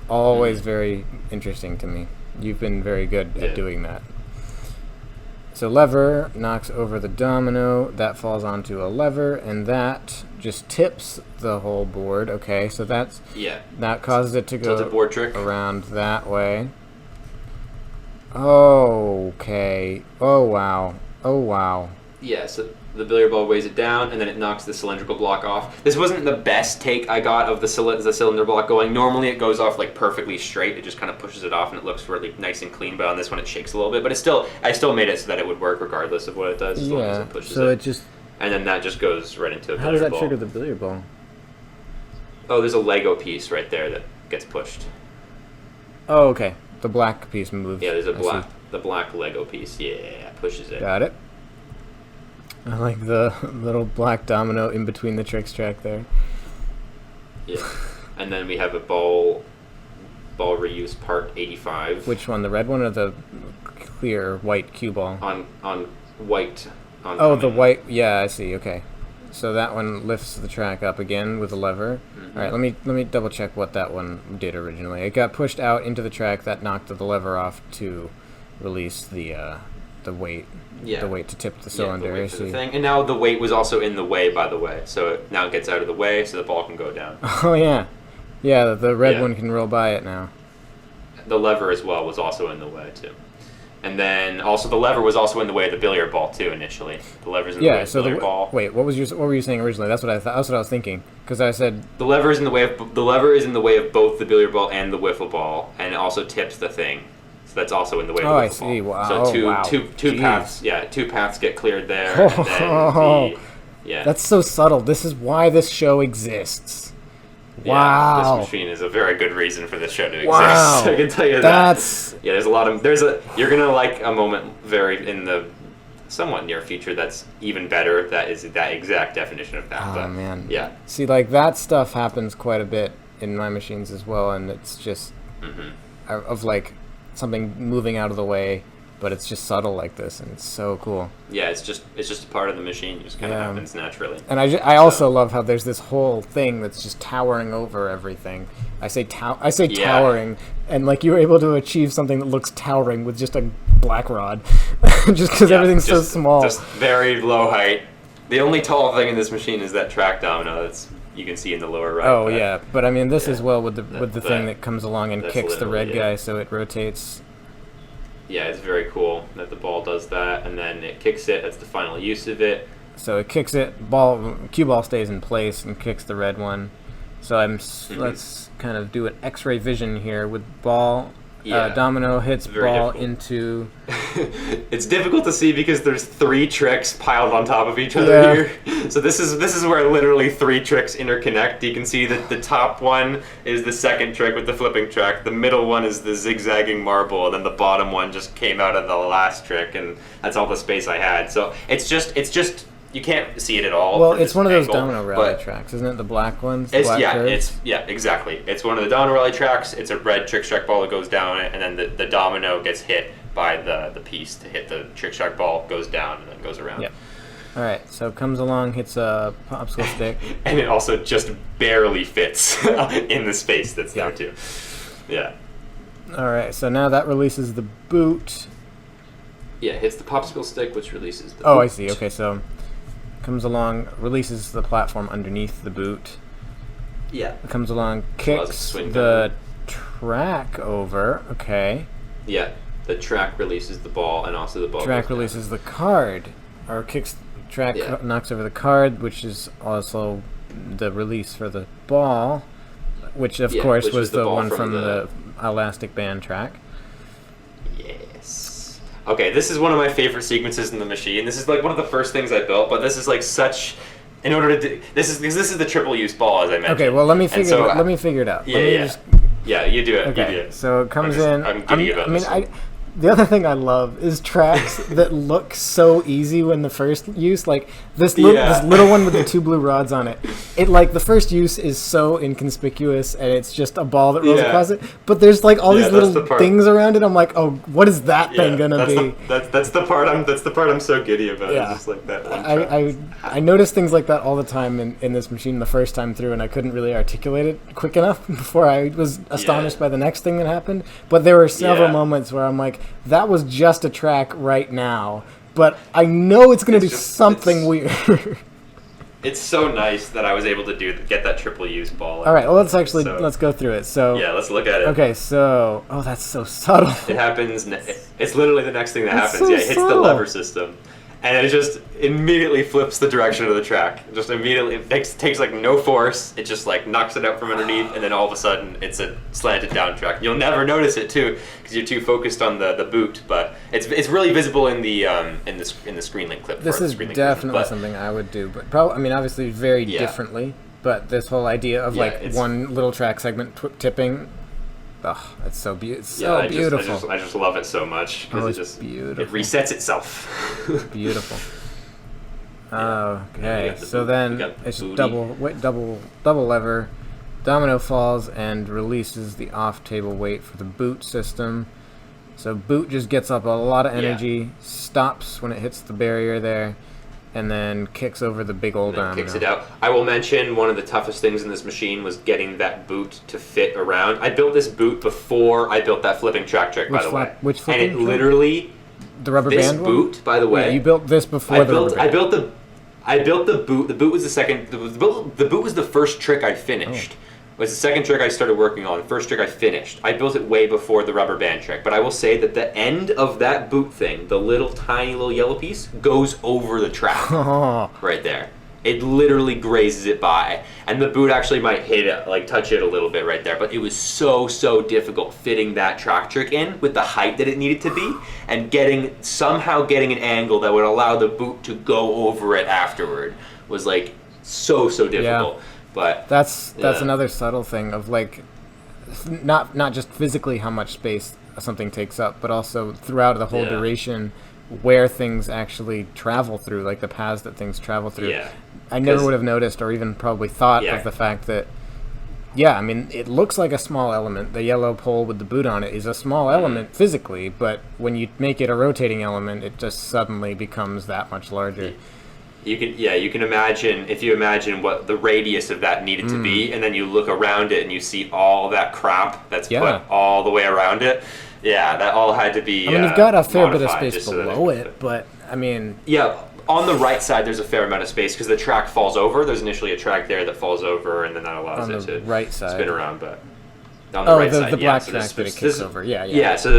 always very interesting to me. You've been very good at doing that. So lever knocks over the domino, that falls onto a lever, and that just tips the whole board. Okay, so that causes it to go board trick around that way. Okay. Oh wow. Yeah, so the billiard ball weighs it down, and then it knocks the cylindrical block off. This wasn't the best take I got of the cylinder block going. Normally it goes off like perfectly straight. It just kind of pushes it off, and it looks really nice and clean. But on this one, it shakes a little bit. But I still made it so that it would work regardless of what it does, as long as it pushes it. And then that just goes right into a billiard ball. How does that trigger the billiard ball? Oh, there's a Lego piece right there that gets pushed. Oh, okay. The black piece moves. Yeah, there's the black Lego piece. Yeah, pushes it. Got it. I like the little black domino in between the tricks track there. Yeah. And then we have a ball reuse part 85. Which one, the red one or the clear white cue ball? On white. The white. Yeah, I see. Okay. So that one lifts the track up again with a lever. Mm-hmm. All right, let me double check what that one did originally. It got pushed out into the track. That knocked the lever off to release the weight. Yeah. The weight to tip the cylinder. The weight for the thing. And now the weight was also in the way, by the way. So it now gets out of the way so the ball can go down. Oh, yeah. Yeah, the red one can roll by it now. The lever as well was also in the way, too. And then also the lever was also in the way of the billiard ball, too, initially. The lever's in the way of the billiard ball. Wait, what were you saying originally? That's what I thought. That's what I was thinking. Because I said... The lever is in the way of both the billiard ball and the wiffle ball, and it also tips the thing. That's also in the way of the wiffle ball. I see. Wow. So two paths. Yeah, two paths get cleared there. And then That's so subtle. This is why this show exists. Wow. Yeah, this machine is a very good reason for this show to exist. Wow. I can tell you That's... that. Yeah, you're gonna like a moment very in the somewhat near future that's even better. That is that exact definition of that. Oh, but, man. Yeah. See, like, that stuff happens quite a bit in my machines as well, and it's just of, like, something moving out of the way, but it's just subtle like this, and it's so cool. Yeah, it's just a part of the machine. It just kind of happens naturally. And I also love how there's this whole thing that's just towering over everything. I say towering, and like you were able to achieve something that looks towering with just a black rod, just because everything's so small. Just very low height. The only tall thing in this machine is that track domino that's you can see in the lower right. Oh yeah, but I mean this as well with the thing that comes along and kicks the red guy so it rotates. Yeah, it's very cool that the ball does that, and then it kicks it. That's the final use of it. So it kicks it, cue ball stays in place and kicks the red one. So let's kind of do an X-ray vision here with ball. Domino hits ball into... It's difficult to see because there's 3 tricks piled on top of each other here. So this is where literally 3 tricks interconnect. You can see that the top one is the second trick with the flipping track. The middle one is the zigzagging marble, and then the bottom one just came out of the last trick, and that's all the space I had. So it's just you can't see it at all. Well, it's one of those domino rally tracks, isn't it? The black ones. Exactly. It's one of the domino rally tracks. It's a red trick track ball that goes down it, and then the domino gets hit by the piece to hit the trick track ball, goes down, and then goes around. Yep. All right, so it comes along, hits a popsicle stick, and it also just barely fits in the space that's there too. Yeah. All right, so now that releases the boot. Yeah, it hits the popsicle stick, which releases the boot. Oh, I see. Okay, so comes along, releases the platform underneath the boot. Yeah. It comes along, kicks the track over. Okay. Yeah, the track releases the ball, and also the ball. Track releases the card, or kicks track, knocks over the card, which is also the release for the ball, which of course was the one from the elastic band track. Yes. Okay, this is one of my favorite sequences in the machine. This is like one of the first things I built, but this is like such. In order to do, this is the triple use ball, as I mentioned. Okay, well let me figure it out. Yeah, you do it. Okay, you do it. So it comes in. I'm giddy about this. The other thing I love is tracks that look so easy when the first use, like this little one with the 2 blue rods on it. It like the first use is so inconspicuous, and it's just a ball that rolls across it. But there's like all these little things around it. I'm like, oh, what is that thing gonna be? That's the part I'm so giddy about. Yeah. It's just like that one track. I noticed things like that all the time in this machine the first time through, and I couldn't really articulate it quick enough before I was astonished by the next thing that happened. But there were several moments where I'm like, that was just a track right now, but I know it's going to do something weird. It's so nice that I was able to get that triple use ball. All right, well, let's go through it. So yeah, let's look at it. Okay, so that's so subtle. It happens. It's literally the next thing that happens. So it hits the lever system, and it just immediately flips the direction of the track. Just immediately, it takes like no force. It just like knocks it out from underneath, and then all of a sudden, it's a slanted down track. You'll never notice it too, because you're too focused on the boot. But it's really visible in the screen link clip. This is definitely something I would do, but probably obviously very differently. But this whole idea of one little track segment tipping. Oh, it's so beautiful. I just love it so much because it's beautiful. It resets itself. Beautiful. Okay, so then it's double lever. Domino falls and releases the off-table weight for the boot system. So boot just gets up a lot of energy, stops when it hits the barrier there, and then kicks over the big old domino. Kicks it out. I will mention one of the toughest things in this machine was getting that boot to fit around. I built this boot before I built that flipping track trick, by the way. Which flipping track? And it literally... The rubber band one? Boot, by the way... Yeah, you built this before the rubber band. I built the boot. The boot was the second... The boot was the first trick I finished. It was the second trick I started working on. The first trick I finished. I built it way before the rubber band trick. But I will say that the end of that boot thing, the little tiny little yellow piece, goes over the track. Right there. It literally grazes it by. And the boot actually might hit it, like touch it a little bit right there. But it was so difficult fitting that track trick in with the height that it needed to be, and somehow getting an angle that would allow the boot to go over it afterward was like so difficult. But That's yeah. another subtle thing of like, not just physically how much space something takes up, but also throughout the whole Yeah. duration, where things actually travel through, like the paths that things travel through. Yeah. I never 'Cause- would have noticed or even probably thought Yeah. of the fact that, yeah, I mean, it looks like a small element. The yellow pole with the boot on it is a small element physically, but when you make it a rotating element, it just suddenly becomes that much larger. You can imagine, if you imagine what the radius of that needed to be, and then you look around it and you see all that crap that's Yeah. put all the way around it. Yeah, that all had to be. I mean, you've got a fair bit of modified space just so that below it, but I mean, Yeah, on the right side, there's a fair amount of space because the track falls over. There's initially a track there that falls over, and then that allows On it the to right side. spin around. But on the oh, right the side, black yeah, track there's- that it there's- kicks over. Yeah. Yeah, so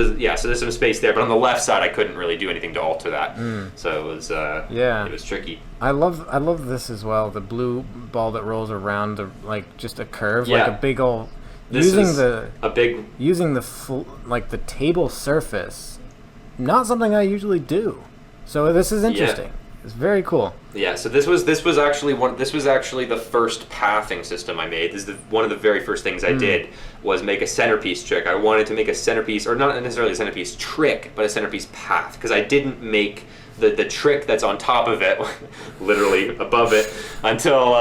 there's some space there, but on the left side, I couldn't really do anything to alter that. So it was Yeah. it was tricky. I love this as well. The blue ball that rolls around the like just a curve, Yeah. like a big old This using is the a big like the table surface. Not something I usually do. So this is interesting. It's very cool. Yeah, so this was actually the first pathing system I made. This is one of the very first things I did was make a centerpiece trick. I wanted to make a centerpiece, or not necessarily a centerpiece trick, but a centerpiece path, because I didn't make the trick that's on top of it, literally above it, until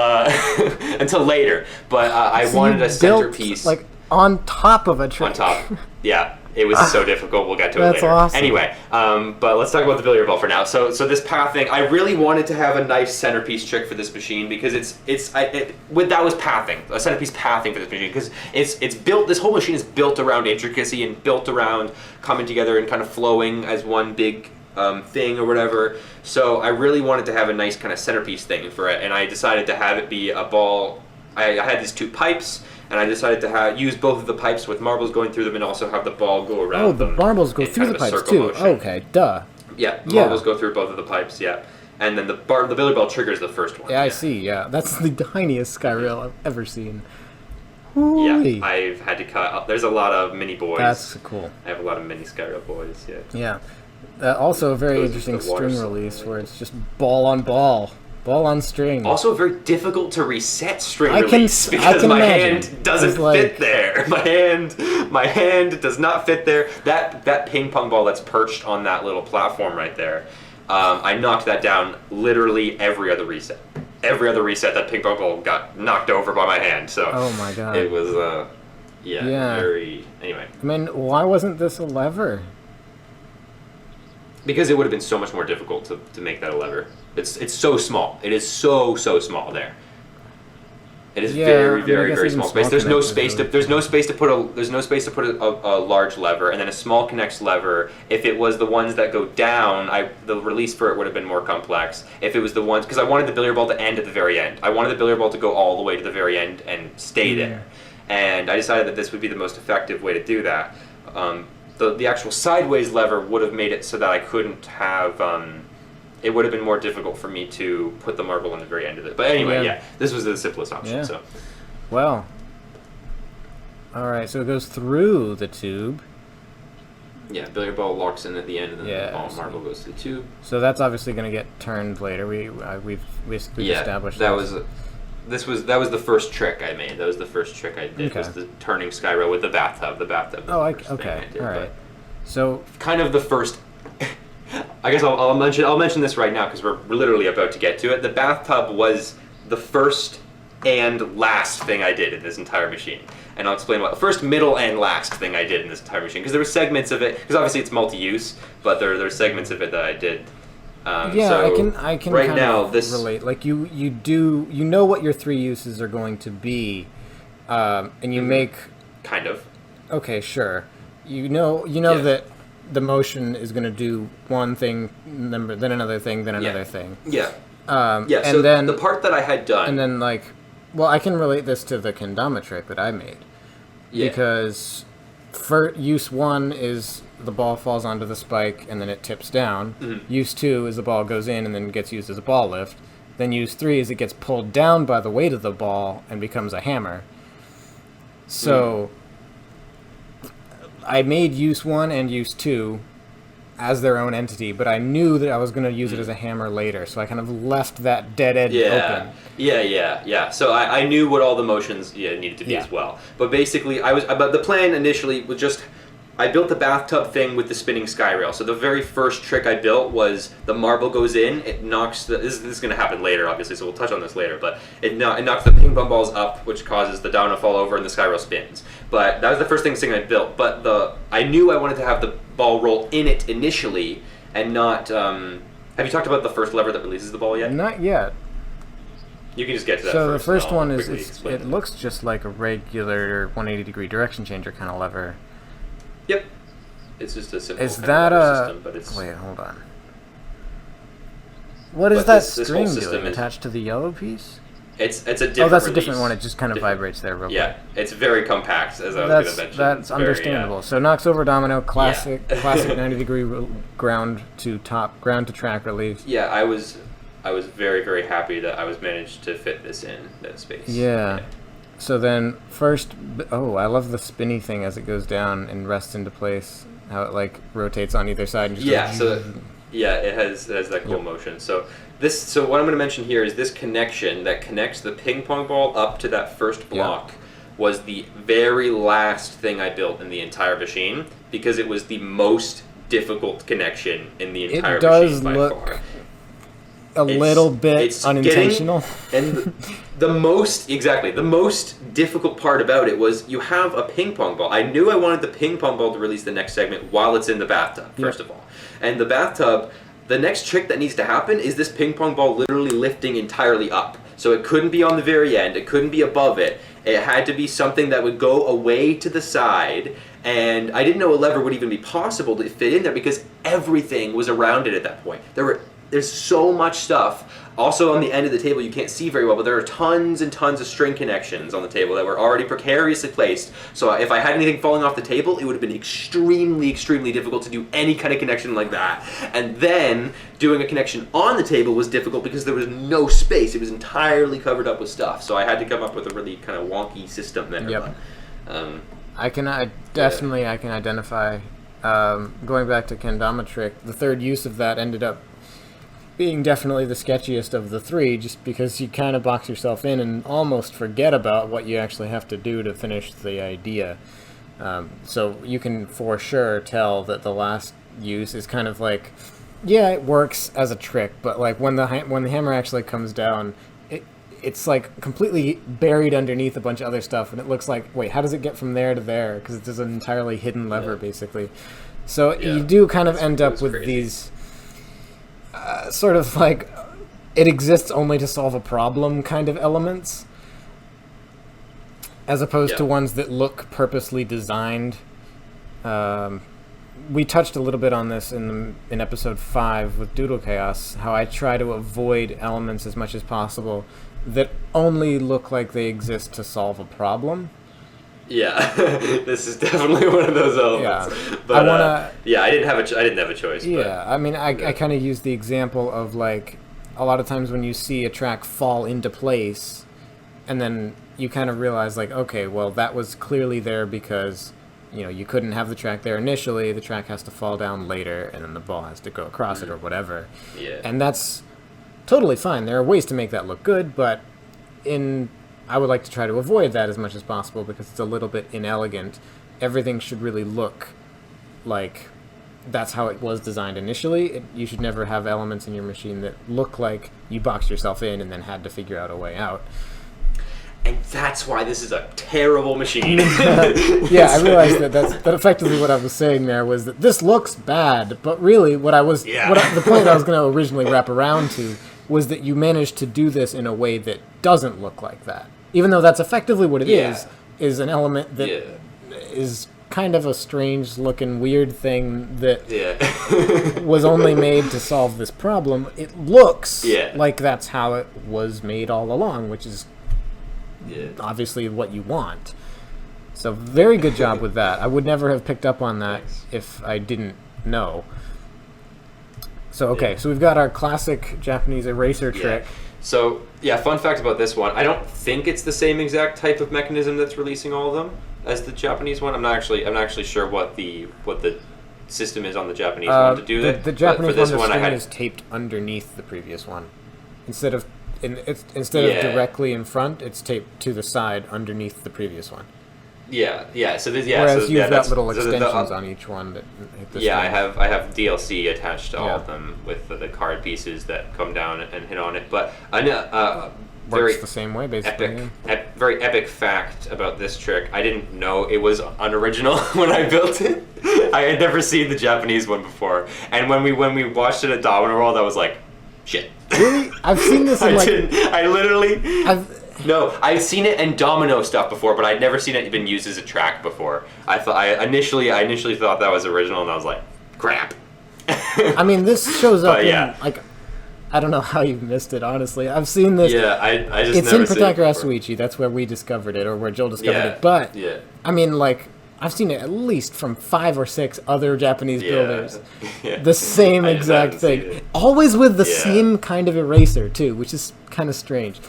until later. But I So wanted you a centerpiece built, like on top of a trick. on top. Yeah. It was so difficult. We'll get to it That's later. awesome. Anyway, but let's talk about the billiard ball for now. So this pathing, I really wanted to have a nice centerpiece trick for this machine because that was pathing, a centerpiece pathing for this machine because it's built. This whole machine is built around intricacy and built around coming together and kind of flowing as one big thing or whatever. So I really wanted to have a nice kind of centerpiece thing for it, and I decided to have it be a ball. I had these two pipes. And I decided to use both of the pipes with marbles going through them and also have the ball go around Oh, the them marbles go in through kind the of a pipes circle too. motion. Okay, duh. Yeah, Yeah. marbles go through both of the pipes, yeah. And then the billiard ball triggers the first one. Yeah, I see. Yeah, that's the tiniest sky rail I've ever seen. Yeah, Hoo-wee. I've had to cut. There's a lot of mini boys. That's cool. I have a lot of mini Skyrail boys, yeah. Yeah. Also a very Goes interesting into the water string slide. release where it's just ball on ball. Ball on string. Also very difficult to reset string I can- release I because can my imagine. hand doesn't It's like- fit there. My hand does not fit there. That ping pong ball that's perched on that little platform right there. I knocked that down literally every other reset. Every other reset, that ping pong ball got knocked over by my hand. So Oh my god. it was Yeah. very anyway. I mean, why wasn't this a lever? Because it would have been so much more difficult to make that a lever. It's so small. It is so small there. It is Yeah, I very mean, I guess very even small space. small There's no connectors space to really- there's no space to put a large lever, and then a small connects lever. If it was the ones that go down, the release for it would have been more complex. If it was the ones, because I wanted the billiard ball to end at the very end. I wanted the billiard ball to go all the way to the very end and stay there. And I decided that this would be the most effective way to do that. The actual sideways lever would have made it so that I couldn't have. It would have been more difficult for me to put the marble on the very end of it. But anyway, Yeah. yeah, this was the simplest option. Yeah. So Well. Alright, so it goes through the tube. yeah, billiard ball locks in at the end, and then Yeah, the ball so- marble goes to the tube. So that's obviously going to get turned later. We've Yeah, established that this. was that was the first trick I made. That was the first trick I did. Okay. Was the turning Skyro with the bathtub. The bathtub. Was Oh, the first thing okay. I did, All right. but So kind of the first. I guess I'll mention this right now because we're literally about to get to it. The bathtub was the first and last thing I did in this entire machine, and I'll explain what. First, middle, and last thing I did in this entire machine because there were segments of it. Because obviously it's multi-use, but there are segments of it that I did. yeah, So I can right kind now of this relate. Like you know what your three uses are going to be, and you make. kind of. Okay, sure. You know Yeah. that the motion is going to do one thing, then another thing, then another Yeah. thing. Yeah. Yeah, Yeah, and so then the part that I had done, and then like, well, I can relate this to the kendama trick that I made yeah, because for use one is the ball falls onto the spike and then it tips down. Use two is the ball goes in and then gets used as a ball lift. Then use three is it gets pulled down by the weight of the ball and becomes a hammer. So I made use one and use two as their own entity, but I knew that I was going to use it as a hammer later, so I kind of left that dead end open. Yeah. So I knew what all the motions needed to be as well. But basically, but the plan initially was just, I built the bathtub thing with the spinning sky rail. So the very first trick I built was the marble goes in, it knocks this is going to happen later, obviously, so we'll touch on this later, but it knocks the ping pong balls up, which causes the down to fall over and the sky rail spins. But that was the first thing I built. But I knew I wanted to have the ball roll in it initially and not... have you talked about the first lever that releases the ball yet? Not yet. You can just get to that So first. the first one is, it looks just like a regular 180-degree direction changer kind of lever. Yep. It's just a simple is that a... system, but it's... Wait, hold on. What is that string doing? Attached to the yellow piece? It's a different Oh, that's release. a different one. It just kind of vibrates there real quick. Yeah, it's very compact, as I was going to mention. That's understandable. So knocks over domino, classic 90-degree ground to track relief. Yeah, I was very, very happy that I was managed to fit this in that space. Yeah. So then first, I love the spinny thing as it goes down and rests into place. How it like rotates on either side. And just it has that cool motion. So what I'm going to mention here is this connection that connects the ping pong ball up to that first block was the very last thing I built in the entire machine because it was the most difficult connection in the entire machine by far. A little bit unintentional. And the most difficult part about it was you have a ping pong ball. I knew I wanted the ping pong ball to release the next segment while it's in the bathtub, first of all. And the bathtub, the next trick that needs to happen is this ping pong ball literally lifting entirely up. So it couldn't be on the very end. It couldn't be above it. It had to be something that would go away to the side. And I didn't know a lever would even be possible to fit in there because everything was around it at that point. There's so much stuff. Also on the end of the table, you can't see very well, but there are tons and tons of string connections on the table that were already precariously placed. So if I had anything falling off the table, it would have been extremely, extremely difficult to do any kind of connection like that. And then doing a connection on the table was difficult because there was no space. It was entirely covered up with stuff. So I had to come up with a really kind of wonky system there. Yep. But, I can identify, going back to kendama trick, the third use of that ended up being definitely the sketchiest of the three, just because you kind of box yourself in and almost forget about what you actually have to do to finish the idea. So you can for sure tell that the last use is kind of like, yeah, it works as a trick, but like when the hammer actually comes down, it's like completely buried underneath a bunch of other stuff, and it looks like, wait, how does it get from there to there? Because it's just an entirely hidden lever, basically. So you do kind of end up with these sort of like it exists only to solve a problem kind of elements, as opposed to ones that look purposely designed. We touched a little bit on this in episode 5 with Doodle Chaos, how I try to avoid elements as much as possible that only look like they exist to solve a problem. Yeah, this is definitely one of those elements. Yeah. But I didn't have a choice. Yeah, I mean, I kind of use the example of like a lot of times when you see a track fall into place, and then you kind of realize like, okay, well that was clearly there because you couldn't have the track there initially. The track has to fall down later, and then the ball has to go across it or whatever. Yeah, and that's totally fine. There are ways to make that look good, but I would like to try to avoid that as much as possible because it's a little bit inelegant. Everything should really look like that's how it was designed initially. You should never have elements in your machine that look like you boxed yourself in and then had to figure out a way out. And that's why this is a terrible machine. Yeah, I realized that effectively what I was saying there was that this looks bad, but really the point I was going to originally wrap around to was that you managed to do this in a way that doesn't look like that. Even though that's effectively what it is an element that is kind of a strange looking weird thing that was only made to solve this problem. It looks like that's how it was made all along, which is obviously what you want. So very good job with that. I would never have picked up on that if I didn't know. So so we've got our classic Japanese eraser trick. So fun fact about this one: I don't think it's the same exact type of mechanism that's releasing all of them as the Japanese one. I'm not actually sure what the system is on the Japanese one to do that. The Japanese but for this one, the one, I string had is taped underneath the previous one. Instead of of directly in front, it's taped to the side underneath the previous one. Yeah. So Whereas you've got that's little so extensions on each one that hit the yeah, string. I have DLC attached to all of them with the card pieces that come down and hit on it. But I know very Works the same way, basically. very epic fact about this trick. I didn't know it was unoriginal when I built it. I had never seen the Japanese one before, and when we watched it at Domino World, I was like, shit. Really? I've seen this in I've seen it in domino stuff before, but I'd never seen it been used as a track before. I initially thought that was original, and I was like, crap. I mean, this shows up yeah. in, like, I don't know how you've missed it, honestly. I've seen this. Yeah, I just it's never in seen it Protaker before. Asuichi. That's where we discovered it, or where Joel discovered Yeah, it. But, yeah. I mean, like, I've seen it at least from 5 or 6 other Japanese builders. Yeah. The same I just exact haven't seen thing. it. Always with the Yeah. same kind of eraser, too, which is kind of strange.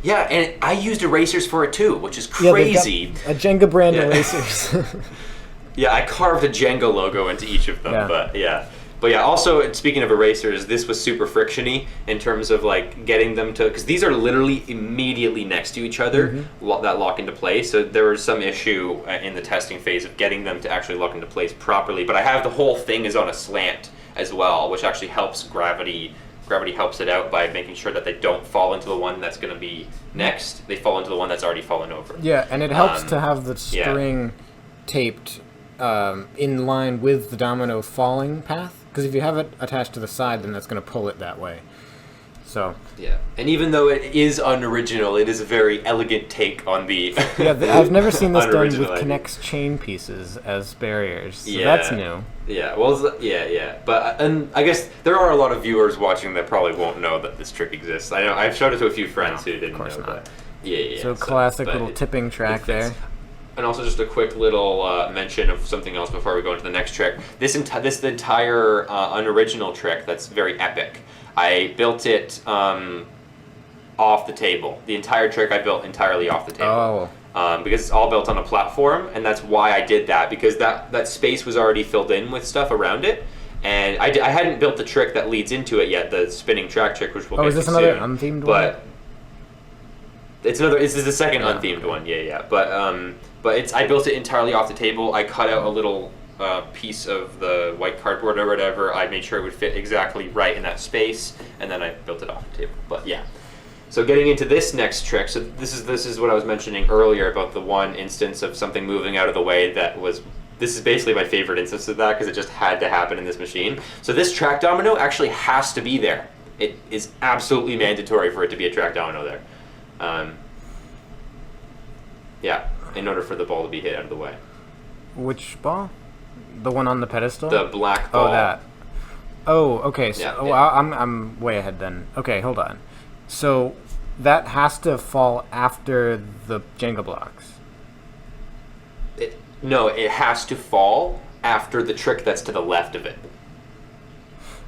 Yeah, and I used erasers for it too, which is Yeah, they've got crazy. a Jenga brand Yeah. erasers. Yeah, I carved a Jenga logo into each of them, Yeah. but yeah. But yeah, also, speaking of erasers, this was super frictiony in terms of, like, getting them to... Because these are literally immediately next to each other that lock into place. So there was some issue in the testing phase of getting them to actually lock into place properly. But I have the whole thing is on a slant as well, which actually helps gravity. Gravity helps it out by making sure that they don't fall into the one that's going to be next. They fall into the one that's already fallen over. Yeah, and it helps to have the yeah. string taped in line with the domino falling path. Because if you have it attached to the side, then that's going to pull it that way. So Yeah, and even though it is unoriginal, it is a very elegant take on the. yeah, I've never seen this done unoriginal with idea. Connects chain pieces as barriers. So Yeah. that's new. Yeah, well, yeah, but and I guess there are a lot of viewers watching that probably won't know that this trick exists. I know I've showed it to a few friends who didn't course know, not. but yeah. So classic but little tipping track it fits. there. And also just a quick little mention of something else before we go into the next trick. This entire unoriginal trick that's very epic. I built it off the table. The entire trick I built entirely off the table. Oh. Because it's all built on a platform, and that's why I did that, because that space was already filled in with stuff around it. And I hadn't built the trick that leads into it yet, the spinning track trick, which we'll get is this to another soon. unthemed But one? This is the second unthemed one, yeah. But I built it entirely off the table. I cut out a little piece of the white cardboard or whatever. I made sure it would fit exactly right in that space, and then I built it off the table. But yeah. So getting into this next trick, so this is what I was mentioning earlier about the one instance of something moving out of the way that was. This is basically my favorite instance of that because it just had to happen in this machine. So this track domino actually has to be there. It is absolutely mandatory for it to be a track domino there. Yeah, in order for the ball to be hit out of the way. Which ball? The one on the pedestal? The black ball. Oh, that. Oh, okay. So Yeah, yeah. I'm way ahead then. Okay, hold on. So that has to fall after the Jenga blocks. No, it has to fall after the trick that's to the left of it.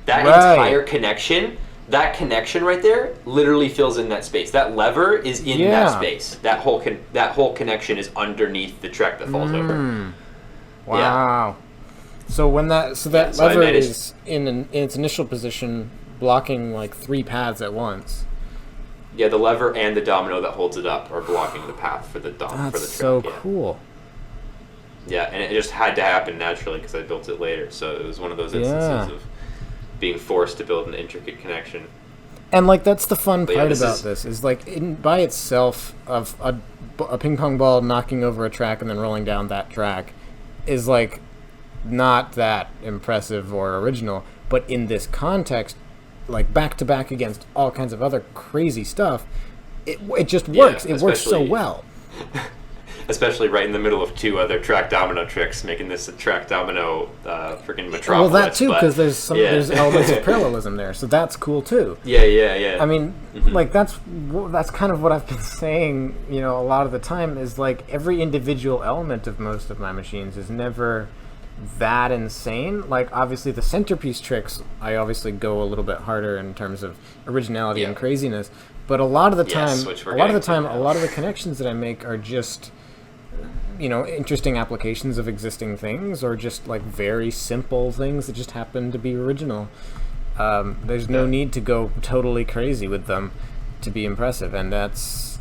That Right. entire connection, that connection right there, literally fills in that space. That lever is in Yeah. that space. That whole connection is underneath the trick that falls over. Wow. So when that So I lever managed- is in its initial position, blocking like 3 paths at once. Yeah, the lever and the domino that holds it up are blocking the path for the for the That's trick. so yeah. cool. Yeah, and it just had to happen naturally because I built it later. So it was one of those instances Yeah. of being forced to build an intricate connection. And like that's the fun But yeah, part this about is- this is like by itself of a ping pong ball knocking over a track and then rolling down that track is like not that impressive or original, but in this context, like back to back against all kinds of other crazy stuff, it just works. It works so especially- well. Especially right in the middle of 2 other track domino tricks, making this a track domino freaking metropolis. Well, that too, but- because there's elements of parallelism there, so that's cool too. Yeah. I mean, like that's kind of what I've been saying. You know, a lot of the time is like every individual element of most of my machines is never that insane. Like obviously the centerpiece tricks, I obviously go a little bit harder in terms of originality and craziness. But a lot of the time, Yes, which we're a lot of the getting to time, now. a lot of the connections that I make are just interesting applications of existing things, or just like very simple things that just happen to be original. There's no need to go totally crazy with them to be impressive, and that's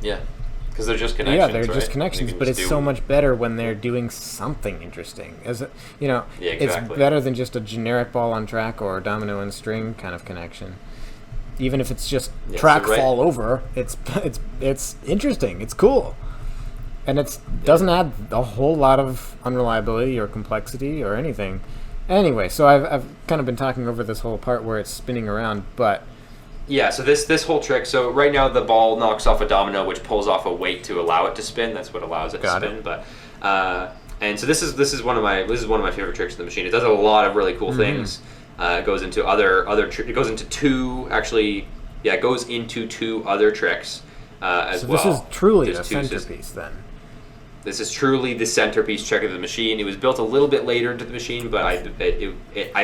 because they're just connections. Yeah, they're just connections, but it's so much better when they're doing something interesting. It's better than just a generic ball on track or domino and string kind of connection. Even if it's just track fall over, it's interesting. It's cool, and it doesn't add a whole lot of unreliability or complexity or anything. Anyway, so I've kind of been talking over this whole part where it's spinning around, but. Yeah, so this whole trick. So right now the ball knocks off a domino, which pulls off a weight to allow it to spin. That's what allows it to spin. But and so this is one of my favorite tricks in the machine. It does a lot of really cool things. It goes into it goes into two other tricks as well. So this is truly a centerpiece then. This is truly the centerpiece trick of the machine. It was built a little bit later into the machine, but I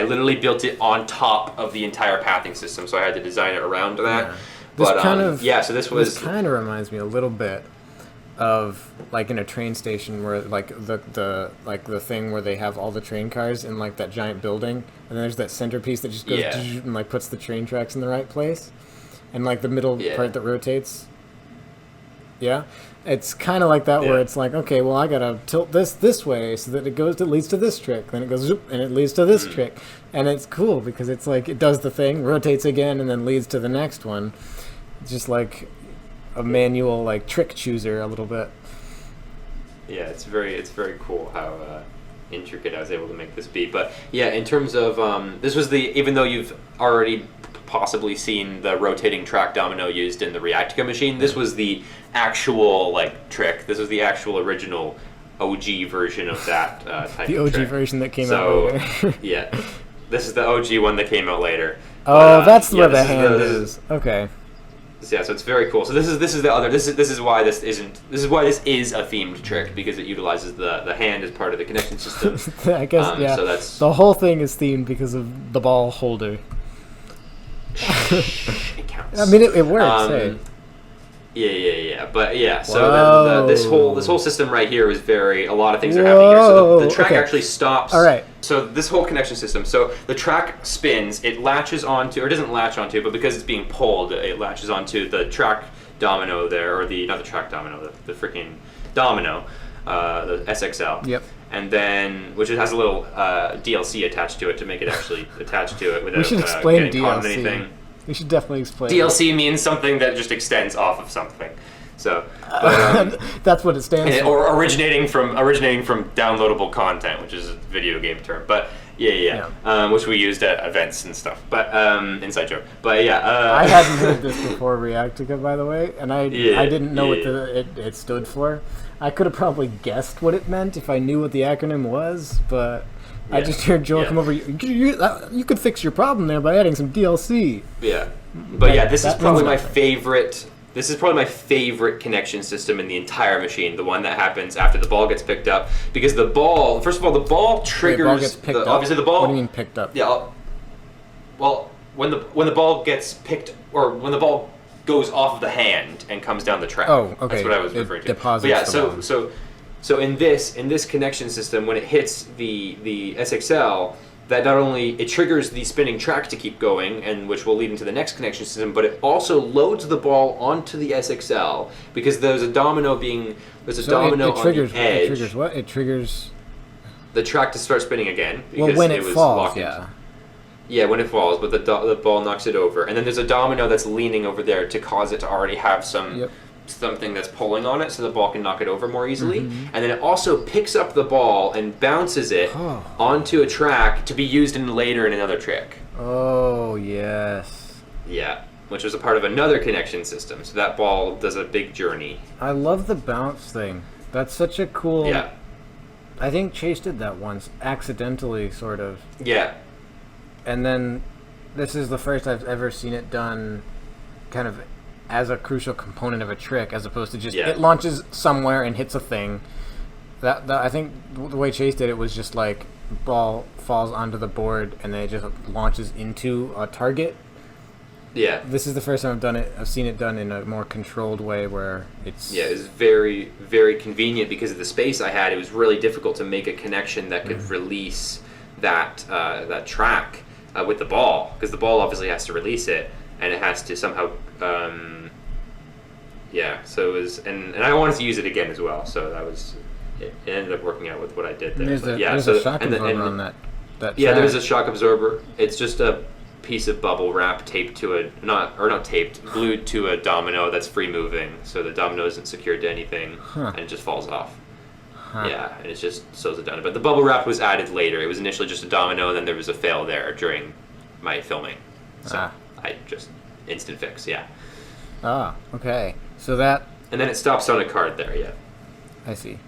literally built it on top of the entire pathing system, so I had to design it around that. Yeah. This kind of reminds me a little bit of like in a train station where like the thing where they have all the train cars in like that giant building, and then there's that centerpiece that just goes and like puts the train tracks in the right place, and like the middle part that rotates. Yeah, it's kind of like that where it's like, okay, well I gotta tilt this way so that it leads to this trick, then it goes zoop, and it leads to this trick, and it's cool because it's like it does the thing, rotates again, and then leads to the next one. It's just like a manual like trick chooser a little bit. Yeah, it's very cool how intricate I was able to make this be. But yeah, in terms of this was even though you've already possibly seen the rotating track domino used in the Reactica machine, this was the actual like trick. This was the actual original OG version of that type the of OG trick. version that came out later. Yeah, this is the OG one that came out later. Oh, that's where the hand is. Okay. Yeah, so it's very cool. So this is why this is a themed trick, because it utilizes the hand as part of the connection system. I guess So that's the whole thing is themed because of the ball holder. It counts. I mean, it works. Hey. Yeah. But yeah, so then this whole system right here is a lot of things are happening here. So the track actually stops. All right. So this whole connection system, so the track spins, it latches onto, or doesn't latch onto, but because it's being pulled, it latches onto the track domino there, or not the track domino, the freaking domino, the SXL. Yep. And then, which it has a little DLC attached to it to make it actually attached to it without we should explain getting caught in DLC. anything. We should definitely explain. DLC means something that just extends off of something. So, that's what it stands for. Or originating from downloadable content, which is a video game term. But which we used at events and stuff. But inside joke. But yeah, I hadn't heard this before Reactica, by the way, and I didn't know what it stood for. I could have probably guessed what it meant if I knew what the acronym was, but I just heard Joel come over. You could fix your problem there by adding some DLC. Yeah, but yeah, this is probably my favorite. This is probably my favorite connection system in the entire machine. The one that happens after the ball gets picked up, because the ball. First of all, the ball triggers. Ball gets picked up? Obviously, the ball. What do you mean picked up? Yeah. Well, when the ball gets picked, or when the ball goes off of the hand and comes down the track. Oh, okay. That's what I was referring to. Deposits. But yeah, so in this connection system, when it hits the SXL, that not only it triggers the spinning track to keep going, and which will lead into the next connection system, but it also loads the ball onto the SXL, because there's a domino on the edge. It triggers what? It triggers the track to start spinning again. Because when it falls, Yeah, when it falls, but the ball knocks it over, and then there's a domino that's leaning over there to cause it to already have something that's pulling on it, so the ball can knock it over more easily. And then it also picks up the ball and bounces it onto a track to be used later in another trick. Oh yes. Yeah, which was a part of another connection system. So that ball does a big journey. I love the bounce thing. That's such a cool. Yeah. I think Chase did that once, accidentally, sort of. Yeah. And then this is the first I've ever seen it done kind of as a crucial component of a trick, as opposed to just it launches somewhere and hits a thing. That I think the way Chase did it was just like ball falls onto the board and then it just launches into a target. Yeah. This is the first time I've done it. I've seen it done in a more controlled way where it's... Yeah, it was very, very convenient because of the space I had. It was really difficult to make a connection that could release that that track with the ball, because the ball obviously has to release it, and it has to somehow... so it was... And I wanted to use it again as well, so that was... It ended up working out with what I did there. There's a shock absorber on that track. There's a shock absorber. It's just a piece of bubble wrap taped to glued to a domino that's free moving, so the domino isn't secured to anything, and it just falls off. Yeah, and it just sews it down. But the bubble wrap was added later. It was initially just a domino, and then there was a fail there during my filming. So I just instant fix, okay. So that... And then it stops on a card there, I see.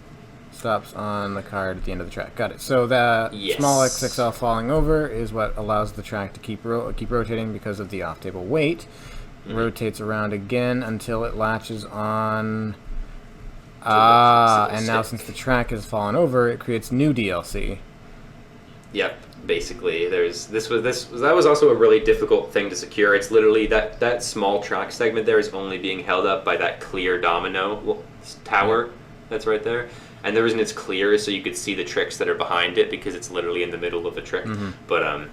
Stops on the card at the end of the track. Got it. So that small XXL falling over is what allows the track to keep rotating because of the off-table weight. Rotates around again until it latches on. And now since the track has fallen over, it creates new DLC. Yep. Basically, that was also a really difficult thing to secure. It's literally that small track segment there is only being held up by that clear domino tower that's right there. And the reason it's clear is so you could see the tricks that are behind it, because it's literally in the middle of the trick. But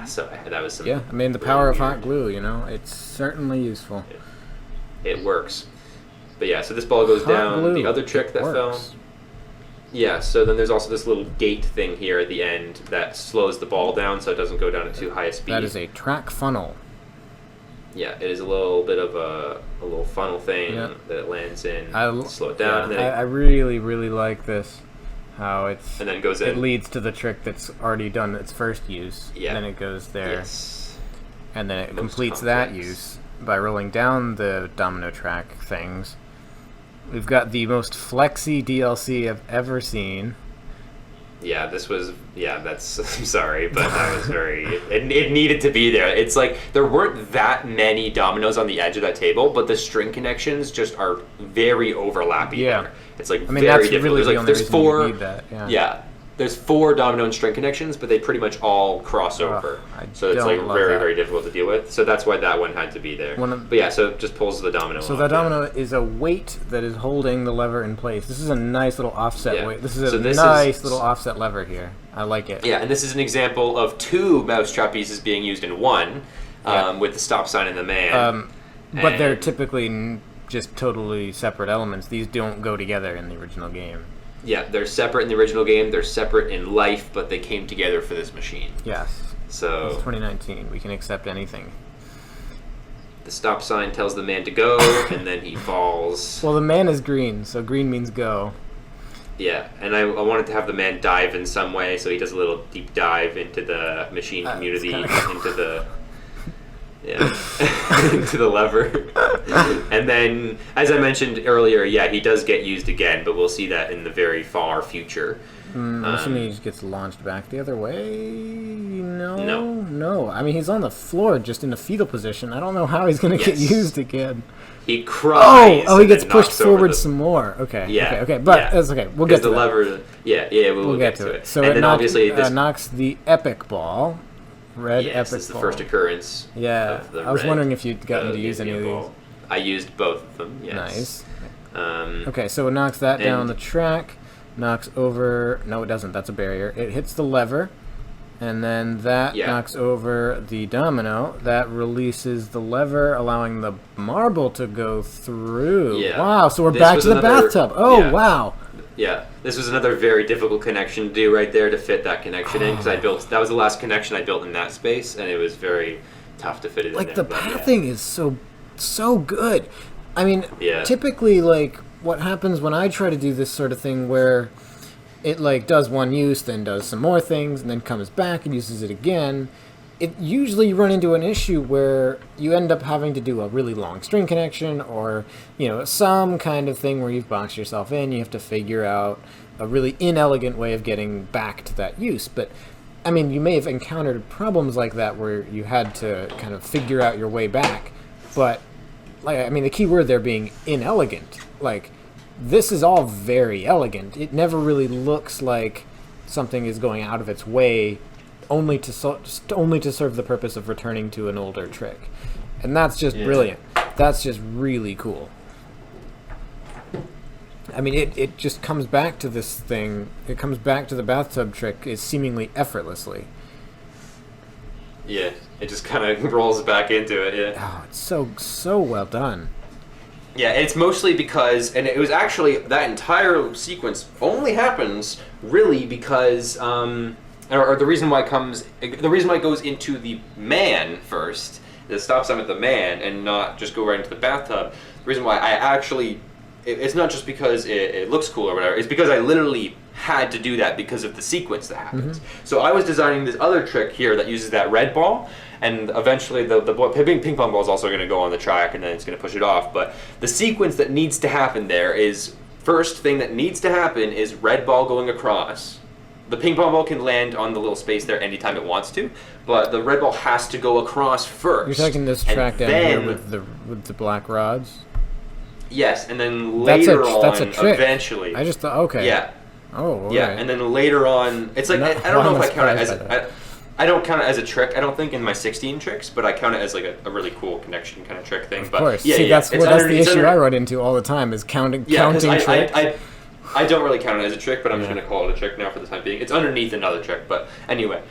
so that was some... Yeah, I mean, the power of hot glue, it's certainly useful. It works. But yeah, so this ball goes down. Glue. The other trick that fell... Yeah, so then there's also this little gate thing here at the end that slows the ball down so it doesn't go down at too high a speed. That is a track funnel. Yeah, it is a little bit of a little funnel thing that it lands in to slow it down. Yeah, I really, really like this. How it's... And then it goes in. It leads to the trick that's already done its first use. Yeah. Then it goes there. Yes. And then it completes that use by rolling down the domino track things. We've got the most flexy DLC I've ever seen. Yeah, this was... Yeah, that's... I'm sorry, but that was very... It needed to be there. It's like, there weren't that many dominoes on the edge of that table, but the string connections just are very overlapping there. It's like very that's difficult. Really there's the four... you need that. There's 4 domino and string connections, but they pretty much all cross over. So it's like very, very difficult to deal with. So that's why that one had to be there. So it just pulls the domino off. So the domino is a weight that is holding the lever in place. This is a nice little offset weight. This is a nice little offset lever here. I like it. Yeah, and this is an example of 2 mousetrap pieces being used in one, with the stop sign and the man. But they're typically just totally separate elements. These don't go together in the original game. Yeah, they're separate in the original game. They're separate in life, but they came together for this machine. Yes. So it's 2019. We can accept anything. The stop sign tells the man to go, and then he falls. Well, the man is green, so green means go. Yeah, and I wanted to have the man dive in some way, so he does a little deep dive into the machine community, into the... into the lever. And then, as I mentioned earlier, he does get used again, but we'll see that in the very far future. I'm assuming he just gets launched back the other way? No. I mean, he's on the floor, just in a fetal position. I don't know how he's going to get used again. He cries. He gets pushed forward some more. Okay. Yeah. Okay. But that's okay. We'll get to the that. lever. We'll get to it. So and it then obviously this knocks the epic ball. Red epic this is the ball. first occurrence. Yeah. I was wondering if you'd gotten to use any of these. I used both of them. Yes. Nice. Okay, so it knocks that down the track. Knocks over... No, it doesn't. That's a barrier. It hits the lever. And then that knocks over the domino. That releases the lever, allowing the marble to go through. Yeah. Wow, so we're back to the bathtub. Oh, wow. Yeah, this was another very difficult connection to do right there to fit that connection in, because that was the last connection I built in that space, and it was very tough to fit it in there. Like, the pathing is so good. I mean, typically, like, what happens when I try to do this sort of thing where it, like, does one use, then does some more things, and then comes back and uses it again, it usually you run into an issue where you end up having to do a really long string connection, or, some kind of thing where you've boxed yourself in. You have to figure out a really inelegant way of getting back to that use. But, I mean, you may have encountered problems like that where you had to kind of figure out your way back. But, the key word there being inelegant. Like, this is all very elegant. It never really looks like something is going out of its way only to serve the purpose of returning to an older trick, and that's just brilliant. That's just really cool. I mean, it just comes back to this thing. It comes back to the bathtub trick is seemingly effortlessly. Yeah, it just kind of rolls back into it. Yeah. Oh, it's so well done. Yeah, it's mostly because, and it was actually, that entire sequence only happens really because, or the reason why it goes into the man first, the stop sign with the man, and not just go right into the bathtub. The reason why I actually, it's not just because it looks cool or whatever, it's because I literally had to do that because of the sequence that happens. So I was designing this other trick here that uses that red ball, and eventually the ping pong ball is also going to go on the track, and then it's going to push it off. But the sequence that needs to happen there is, first thing that needs to happen is red ball going across. The ping pong ball can land on the little space there anytime it wants to, but the red ball has to go across first. You're taking this track down here with the black rods? Yes, and then later that's a trick. Eventually. I just thought, okay. Yeah. Oh, yeah, right. And then later on, it's like, I don't know if I count it as, I don't count it as a trick, I don't think, in my 16 tricks, but I count it as like a really cool connection kind of trick thing. Of course. Yeah, see, that's the issue I run into all the time is counting tricks. I don't really count it as a trick, but I'm just going to call it a trick now for the time being. It's underneath another trick, but anyway.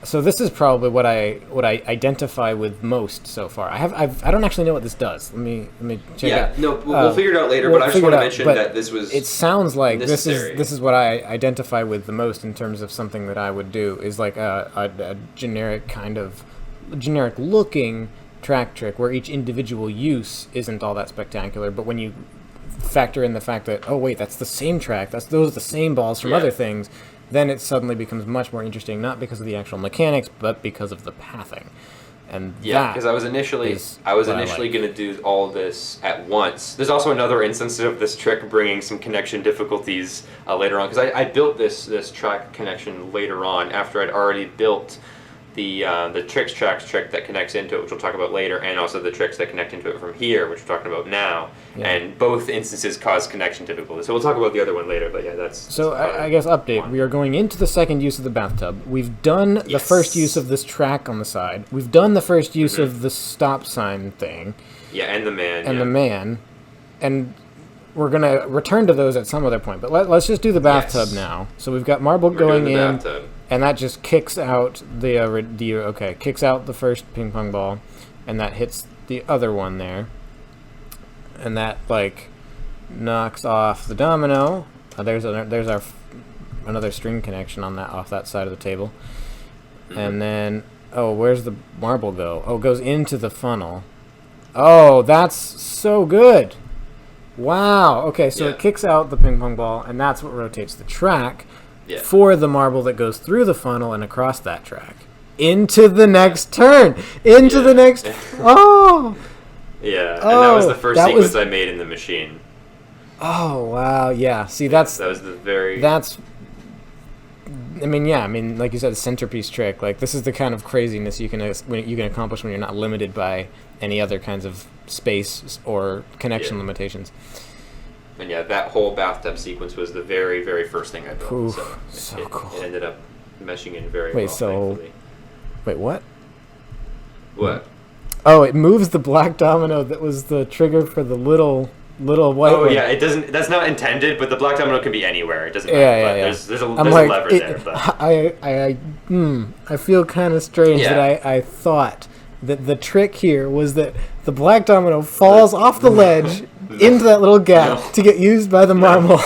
So this is probably what I identify with most so far. I don't actually know what this does. Let me check it out. Yeah, no, we'll figure it out later, but I just want to mention that this was it sounds like necessary. this is what I identify with the most in terms of something that I would do is like a generic kind of generic looking track trick where each individual use isn't all that spectacular, but when you factor in the fact that, oh wait, that's the same track, those are the same balls from other things, then it suddenly becomes much more interesting, not because of the actual mechanics, but because of the pathing. And because I was initially going to do all this at once. There's also another instance of this trick bringing some connection difficulties later on, because I built this track connection later on after I'd already built the tricks tracks trick that connects into it, which we'll talk about later, and also the tricks that connect into it from here, which we're talking about now. Yeah. And both instances cause connection difficulties. So we'll talk about the other one later, but yeah, that's... So I guess update. We are going into the second use of the bathtub. We've done the first use of this track on the side. We've done the first use of the stop sign thing. Yeah, and the man. And the man. And we're going to return to those at some other point. But let's just do the bathtub now. So we've got marble going in. Bathtub. And that just kicks out kicks out the first ping pong ball, and that hits the other one there, and that like knocks off the domino. There's our another string connection on that off that side of the table, and then where's the marble go? Oh, it goes into the funnel. Oh, that's so good! Wow. Okay, so it kicks out the ping pong ball, and that's what rotates the track. Yeah. For the marble that goes through the funnel and across that track into the next turn, the next. Oh. Yeah, and that was the first sequence I made in the machine. Oh wow! Yeah, see that was the very. That's. I mean, like you said, the centerpiece trick. Like this is the kind of craziness you can accomplish when you're not limited by any other kinds of space or connection limitations. And yeah, that whole bathtub sequence was the very, very first thing I built. Oof, so cool. It ended up meshing in very well. Thankfully. Wait, what? What? Oh, it moves the black domino that was the trigger for the little white one. Oh yeah, it doesn't. That's not intended, but the black domino can be anywhere. It doesn't matter. Yeah. There's a lever there. But. I feel kind of strange that I thought that the trick here was that the black domino falls off the ledge into that little gap to get used by the marble.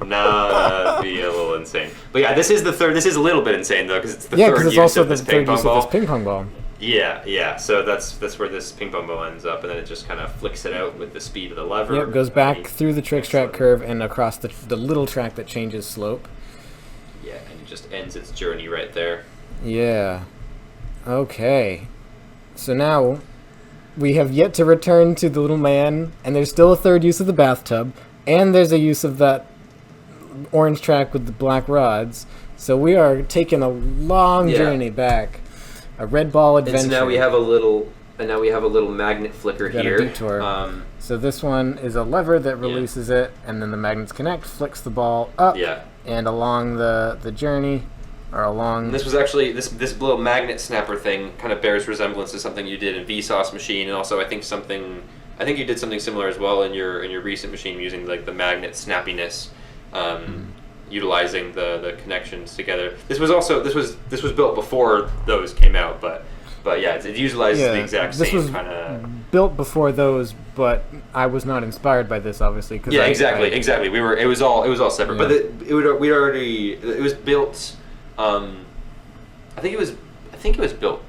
No, that'd be a little insane. But yeah, this is the third. This is a little bit insane though, because it's the third use of this ping pong ball. Yeah. So that's where this ping pong ball ends up, and then it just kind of flicks it out with the speed of the lever. Yep, goes back through the tricks track curve and across the little track that changes slope. Yeah, and it just ends its journey right there. Yeah. Okay. So now we have yet to return to the little man, and there's still a third use of the bathtub, and there's a use of that orange track with the black rods. So we are taking a long journey back. A red ball adventure. And so now we have a little magnet flicker here. A detour. So this one is a lever that releases it, and then the magnets connect, flicks the ball up and along the journey, or along. And this was actually this little magnet snapper thing kind of bears resemblance to something you did in Vsauce machine, and also I think you did something similar as well in your recent machine using like the magnet snappiness, utilizing the connections together. This was built before those came out, but yeah, it utilizes the exact same kind of. Built before those, but I was not inspired by this, obviously. Cause exactly. It was all separate, but it was built. I think it was built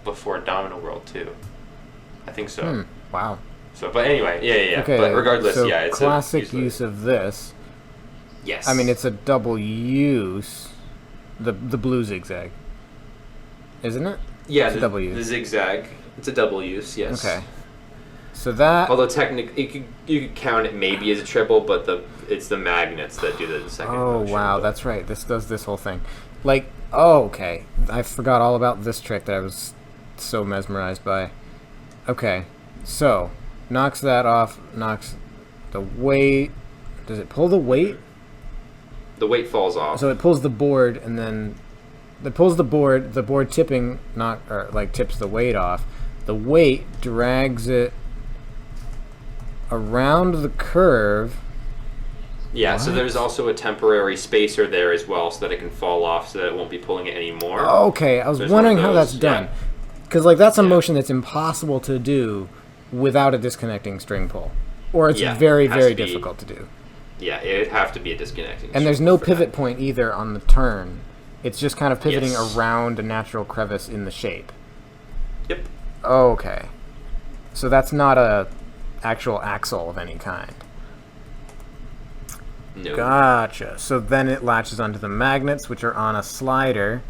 before Domino World too. I think so. Wow. So, but anyway, yeah. Okay, but regardless, so it's classic use of this. Yes. I mean, it's a double use. The blue zigzag, isn't it? Yeah, it's a double use. The zigzag. It's a double use. Yes. Okay. So that. Although technically, you could count it maybe as a triple, but it's the magnets that do the second. Oh motion, wow, that's right. This does this whole thing. Like, okay, I forgot all about this trick that I was so mesmerized by. Okay, so knocks that off. Knocks the weight. Does it pull the weight? The weight falls off. So it pulls the board, and then it pulls the board. The board tipping tips the weight off. The weight drags it around the curve. Yeah, what? So there's also a temporary spacer there as well, so that it can fall off, so that it won't be pulling it anymore. Okay, I was wondering how that's done, because that's a motion that's impossible to do without a disconnecting string pull, or it's very difficult to do. Yeah, it'd have to be a disconnecting. And there's no pivot point either on the turn. It's just kind of pivoting around a natural crevice in the shape. Yep. Okay. So that's not a actual axle of any kind. No. Gotcha. So then it latches onto the magnets, which are on a slider.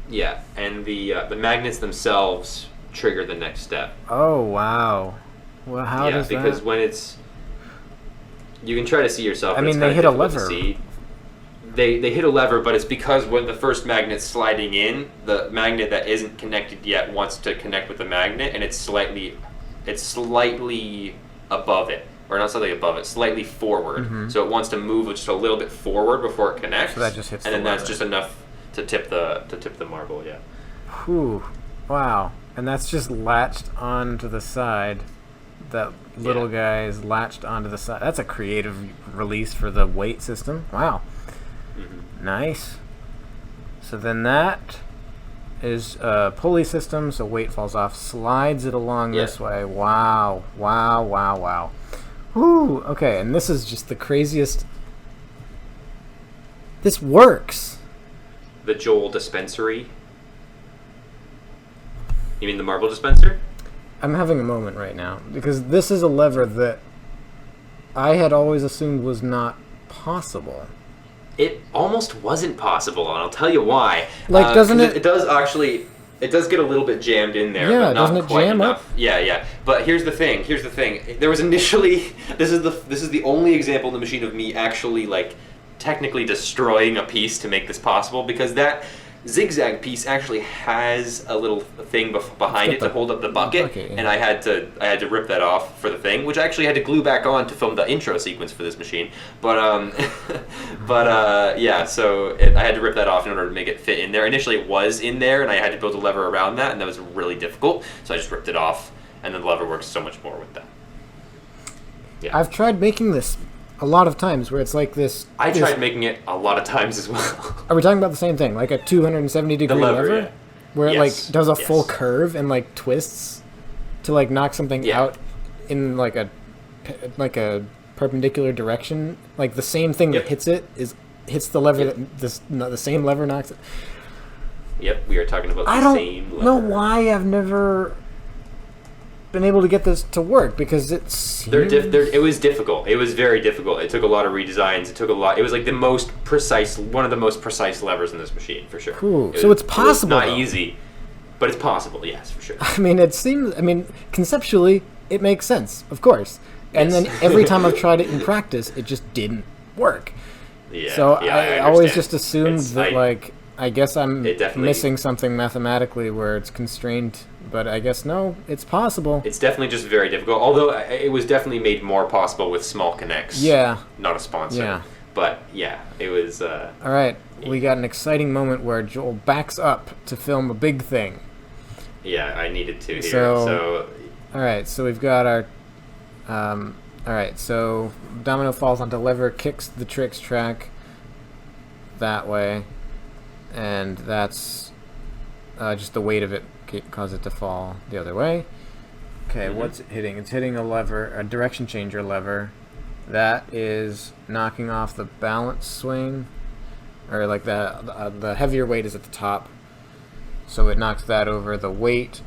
Yeah, and the magnets themselves trigger the next step. Oh wow. Well, how does that? Yeah, because when it's, you can try to see yourself. I mean, they hit a lever. They hit a lever, but it's because when the first magnet's sliding in, the magnet that isn't connected yet wants to connect with the magnet, and it's slightly above it, or not slightly above it, slightly forward. Mm-hmm. So it wants to move just a little bit forward before it connects. So that just hits. And then lever. that's just enough to tip the marble. Yeah. Whew. Wow. And that's just latched onto the side. That little guy is latched onto the side. That's a creative release for the weight system. Wow. Mm-hmm. Nice. So then that is a pulley system, so weight falls off, slides it along this way. Wow. Woo. Okay, and this is just the craziest. This works. The Joel dispensary. You mean the marble dispenser? I'm having a moment right now, because this is a lever that I had always assumed was not possible. It almost wasn't possible, and I'll tell you why. Like, doesn't it? It does actually. It does get a little bit jammed in there, Yeah, but not doesn't it quite jam enough. up? Yeah. But here's the thing. There was initially. This is the only example in the machine of me actually technically destroying a piece to make this possible, because that zigzag piece actually has a little thing behind it to hold up the bucket, and I had to rip that off for the thing, which I actually had to glue back on to film the intro sequence for this machine. But so I had to rip that off in order to make it fit in there. Initially it was in there, and I had to build a lever around that, and that was really difficult, so I just ripped it off, and then the lever works so much more with that. Yeah. I've tried making this a lot of times where it's like this. I tried making it a lot of times as well. Are we talking about the same thing? Like a 270-degree lever? Yeah. Where it does a full curve and twists to knock something out in a perpendicular direction. Like the same thing that hits the lever that the same lever knocks it. Yep, we are talking about the same lever. I don't know why I've never been able to get this to work, because it was difficult. It was very difficult. It took a lot of redesigns. It was like one of the most precise levers in this machine, for sure. Cool. So it's possible. It's not easy, but it's possible. Yes, for sure. I mean, conceptually, it makes sense, of course. And then every time I've tried it in practice, it just didn't work. Yeah. So I always just assumed I guess I'm missing something mathematically where it's constrained, but I guess no, it's possible. It's definitely just very difficult, although it was definitely made more possible with small connects. Yeah. Not a sponsor. Yeah. But yeah, it was. All right, we got an exciting moment where Joel backs up to film a big thing. Yeah, I needed to here. So all right, so we've got our. All right, so Domino falls onto lever, kicks the tricks track that way, and that's just the weight of it cause it to fall the other way. Okay, what's it hitting? It's hitting a lever, a direction changer lever. That is knocking off the balance swing, or like the heavier weight is at the top, so it knocks that over. The weight.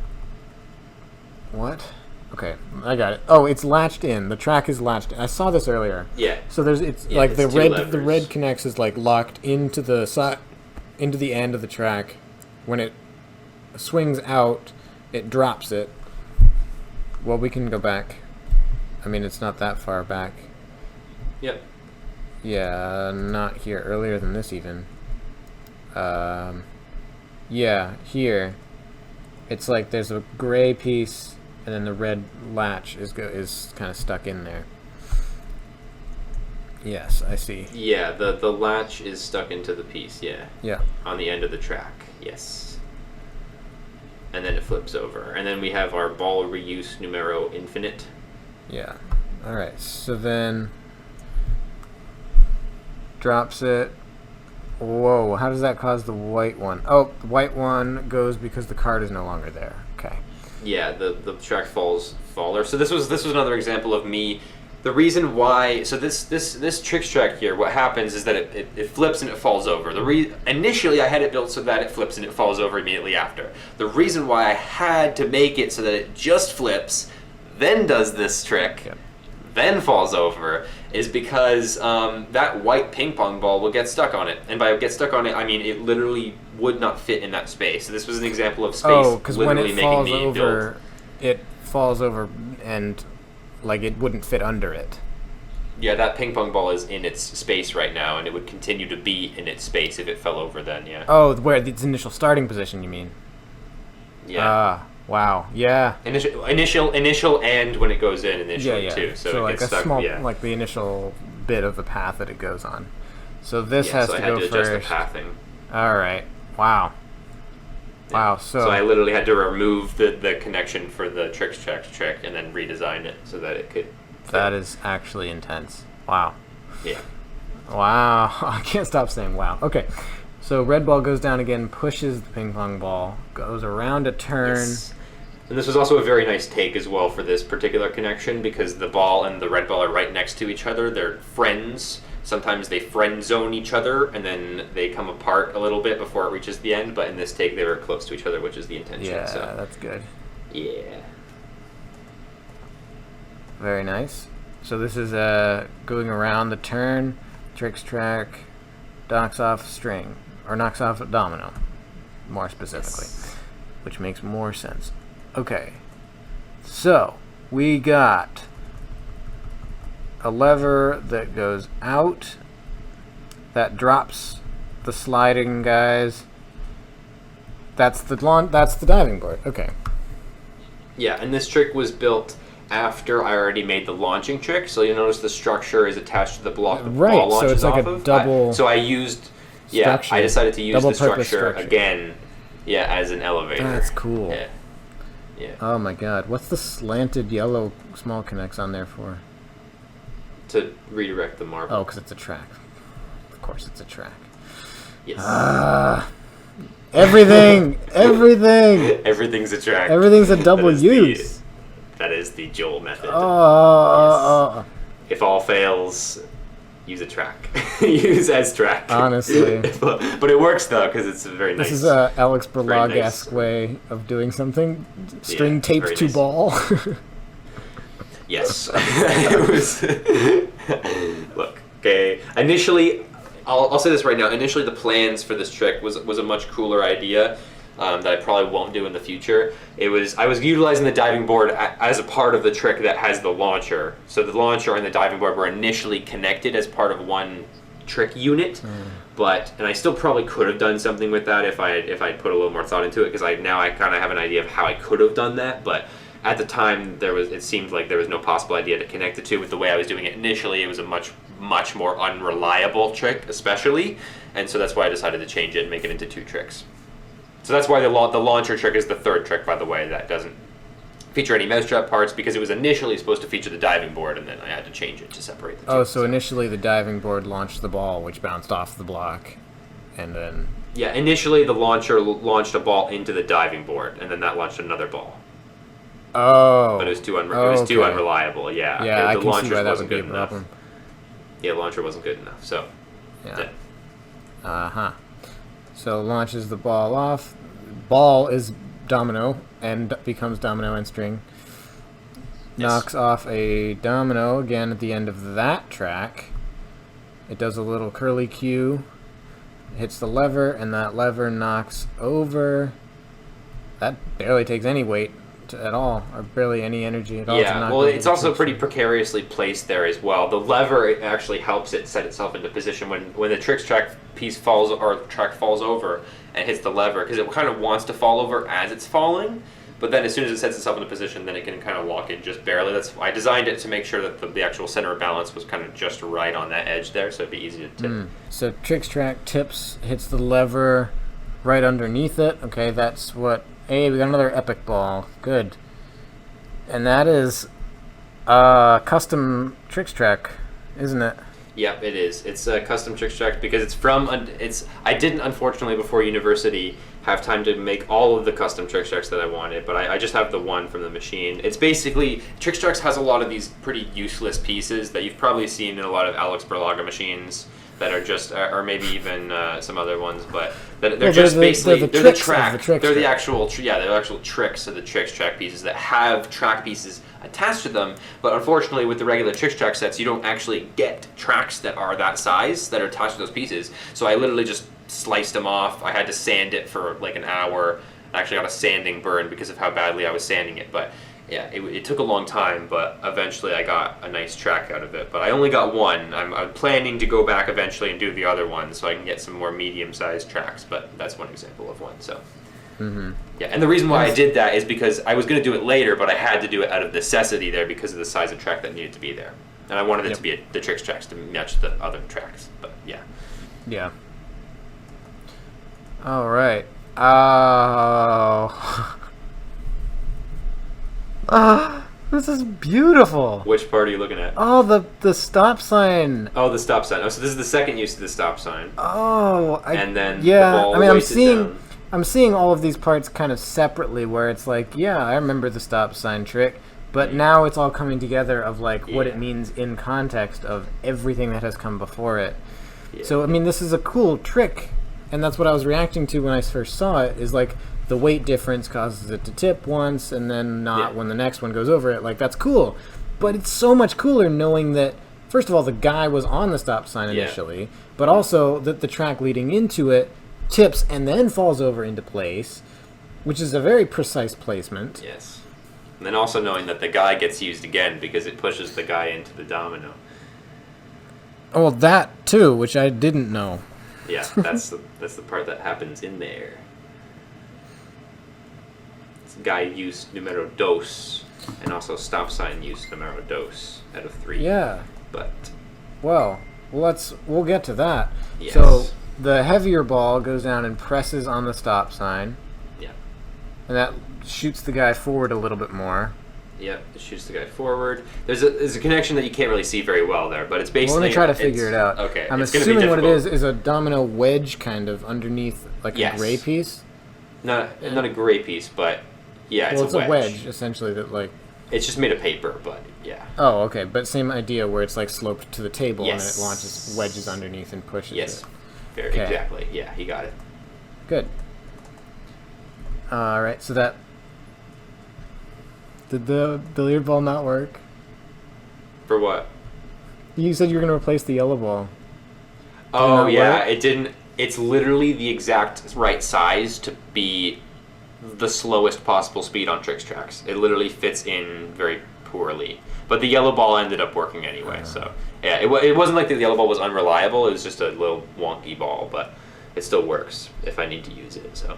What? Okay, I got it. Oh, it's latched in. The track is latched in. I saw this earlier. Yeah. So it's Yeah, like it's the two red levers. the red connects is like locked into the into the end of the track. When it swings out, it drops it. Well, we can go back. I mean, it's not that far back. Yep. Yeah, not here. Earlier than this even. Yeah, here. It's like there's a gray piece, and then the red latch is kind of stuck in there. Yes, I see. Yeah, the latch is stuck into the piece. Yeah. Yeah. On the end of the track. Yes. And then it flips over, and then we have our ball reuse numero infinite. Yeah. All right. So then drops it. Whoa! How does that cause the white one? Oh, the white one goes because the card is no longer there. Okay. Yeah, the track falls faller. So this was another example of me. The reason why, so this tricks track here, what happens is that it flips and it falls over. Initially I had it built so that it flips and it falls over immediately after. The reason why I had to make it so that it just flips, then does this trick, Yep. then falls over, is because that white ping pong ball will get stuck on it. And by get stuck on it, I mean it literally would not fit in that space. So this was an example of space Oh, because when literally it making falls me over, build. it falls over and like it wouldn't fit under it. Yeah, that ping pong ball is in its space right now, and it would continue to be in its space if it fell over then, yeah. Oh, where its initial starting position, you mean? Yeah. Ah, wow. Yeah. Initial and when it goes in initially Yeah. too. So it like gets a stuck, small, yeah. like the initial bit of the path that it goes on. So this Yeah, has so to I had go to adjust first. the pathing. All right. Wow. Yeah. Wow. So I literally had to remove the connection for the trick and then redesign it so that it could fit. That is actually intense. Wow. Yeah. Wow. I can't stop saying wow. Okay. So red ball goes down again, pushes the ping pong ball, goes around a turn. Yes. And this was also a very nice take as well for this particular connection because the ball and the red ball are right next to each other. They're friends. Sometimes they friend zone each other and then they come apart a little bit before it reaches the end. But in this take, they were close to each other, which is the intention. Yeah, So that's good. yeah. Very nice. So this is going around the turn, tricks track, knocks off string, or knocks off a domino, more specifically, Yes. which makes more sense. Okay, so we got a lever that goes out, that drops the sliding guys. That's the diving board. Okay. Yeah, and this trick was built after I already made the launching trick, so you'll notice the structure is attached to the block the Right, ball so launches it's like off a of. double So I used, structure. I decided to use the Double-purpose structure structure. again, as an elevator. That's cool. Yeah. Yeah. Oh my god, what's the slanted yellow small connects on there for? To redirect the marble. Oh, because it's a track. Of course it's a track. Yes. Everything! Everything! Everything's a track. Everything's a double That is use. That is the Joel method. Oh, If all fails, use a track. Use as track. Honestly. But it works though, because it's a very nice. This is a Alex very Berlog-esque nice. way of doing something. String Yeah, taped very to nice. ball. Yes. It was. Look, okay. Initially, I'll say this right now. Initially, the plans for this trick was a much cooler idea that I probably won't do in the future. I was utilizing the diving board as a part of the trick that has the launcher. So the launcher and the diving board were initially connected as part of one trick unit. And I still probably could have done something with that if I put a little more thought into it, because now I kind of have an idea of how I could have done that. But at the time, it seemed like there was no possible idea to connect the two. With the way I was doing it initially, it was a much much more unreliable trick, especially, and so that's why I decided to change it and make it into 2 tricks. So that's why the launcher trick is the 3rd trick, by the way, that doesn't feature any mousetrap parts, because it was initially supposed to feature the diving board, and then I had to change it to separate the two. Oh, so initially the diving board launched the ball, which bounced off the block, and then... Yeah, initially the launcher launched a ball into the diving board, and then that launched another ball. Oh. But it was too unreliable, yeah. Yeah, I the can launcher see why that wasn't would be good a enough. problem. Yeah, the launcher wasn't good enough, so... Yeah. Uh-huh. So launches the ball off. Ball is domino, and becomes domino and string. Yes. Knocks off a domino again at the end of that track. It does a little curly cue. Hits the lever, and that lever knocks over. That barely takes any weight at all, or barely any energy at all. To Yeah, knock well, over it's the also trick pretty track. precariously placed there as well. The lever actually helps it set itself into position when the tricks track piece falls, or track falls over and hits the lever, because it kind of wants to fall over as it's falling, but then as soon as it sets itself into position, then it can kind of lock in just barely. That's I designed it to make sure that the actual center of balance was kind of just right on that edge there, so it'd be easy to tip. So tricks track tips, hits the lever right underneath it. Okay, that's what... Hey, we got another epic ball. Good. And that is custom tricks track, isn't it? Yep, it is. It's a custom tricks track because it's from... I didn't, unfortunately, before university, have time to make all of the custom tricks tracks that I wanted, but I just have the one from the machine. It's basically... Tricks tracks has a lot of these pretty useless pieces that you've probably seen in a lot of Alex Berlaga machines that are just... or maybe even some other ones, but they're just basically... They're the track. They're the actual... Yeah, they're the actual tricks of the tricks track pieces that have track pieces attached to them, but unfortunately with the regular tricks track sets you don't actually get tracks that are that size that are attached to those pieces. So I literally just sliced them off. I had to sand it for like an hour. I actually got a sanding burn because of how badly I was sanding it, but yeah, it took a long time, but eventually I got a nice track out of it. But I only got one. I'm planning to go back eventually and do the other one so I can get some more medium-sized tracks, but that's one example of one. So yeah, and the reason why I did that is because I was going to do it later, but I had to do it out of necessity there because of the size of track that needed to be there. And I wanted it to be the tricks tracks to match the other tracks, but yeah. Yeah. All right. Oh. This is beautiful. Which part are you looking at? Oh, the stop sign. Oh, the stop sign. Oh, so this is the second use of the stop sign. Oh, And then yeah. the ball I mean, weights it down. I'm seeing all of these parts kind of separately, where it's like, yeah, I remember the stop sign trick, but now it's all coming together of like what it means in context of everything that has come before it. Yeah. So I mean, this is a cool trick, and that's what I was reacting to when I first saw it. Is like the weight difference causes it to tip once, and then not when the next one goes over it. Like that's cool, but it's so much cooler knowing that first of all the guy was on the stop sign initially, but also that the track leading into it tips and then falls over into place, which is a very precise placement. Yes. And then also knowing that the guy gets used again because it pushes the guy into the domino. Oh, well, that too, which I didn't know. Yeah, that's the part that happens in there. It's guy use numero dos, and also stop sign use numero dos out of 3. Yeah. But Well, we'll get to that. yes. So the heavier ball goes down and presses on the stop sign. Yeah. And that shoots the guy forward a little bit more. Yep, it shoots the guy forward. There's a connection that you can't really see very well there, but it's basically... Well, let me try to figure it out. Okay, I'm it's gonna be assuming what it difficult. is a domino wedge kind of underneath like Yes. a gray piece. Not a gray piece, but yeah, Well, it's a wedge. essentially that like... It's just made of paper, but yeah. Oh, okay, but same idea where it's like sloped to the table and then Yes. it launches wedges underneath and pushes Yes, it. very exactly. Yeah, he got it. Good. Alright, so that... Did the billiard ball not work? For what? You said you were going to replace the yellow ball. Oh not yeah, work? it didn't. It's literally the exact right size to be the slowest possible speed on tricks tracks. It literally fits in very poorly. But the yellow ball ended up working anyway. So yeah, it wasn't like the yellow ball was unreliable. It was just a little wonky ball, but it still works if I need to use it. So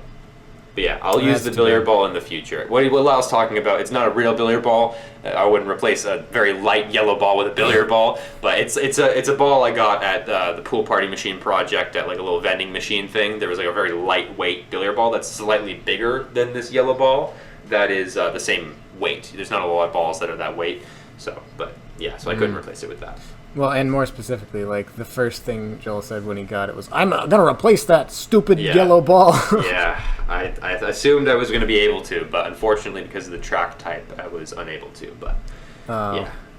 But yeah, I'll use the billiard ball in the future. What Lyle's talking about, it's not a real billiard ball. I wouldn't replace a very light yellow ball with a billiard ball, but it's a ball I got at the pool party machine project at like a little vending machine thing. There was like a very lightweight billiard ball that's slightly bigger than this yellow ball. That is the same weight. There's not a lot of balls that are that weight. So, but yeah, so I couldn't replace it with that. Well, and more specifically, like the first thing Joel said when he got it was, "I'm gonna replace that stupid yellow ball." Yeah, I assumed I was going to be able to, but unfortunately, because of the track type, I was unable to. But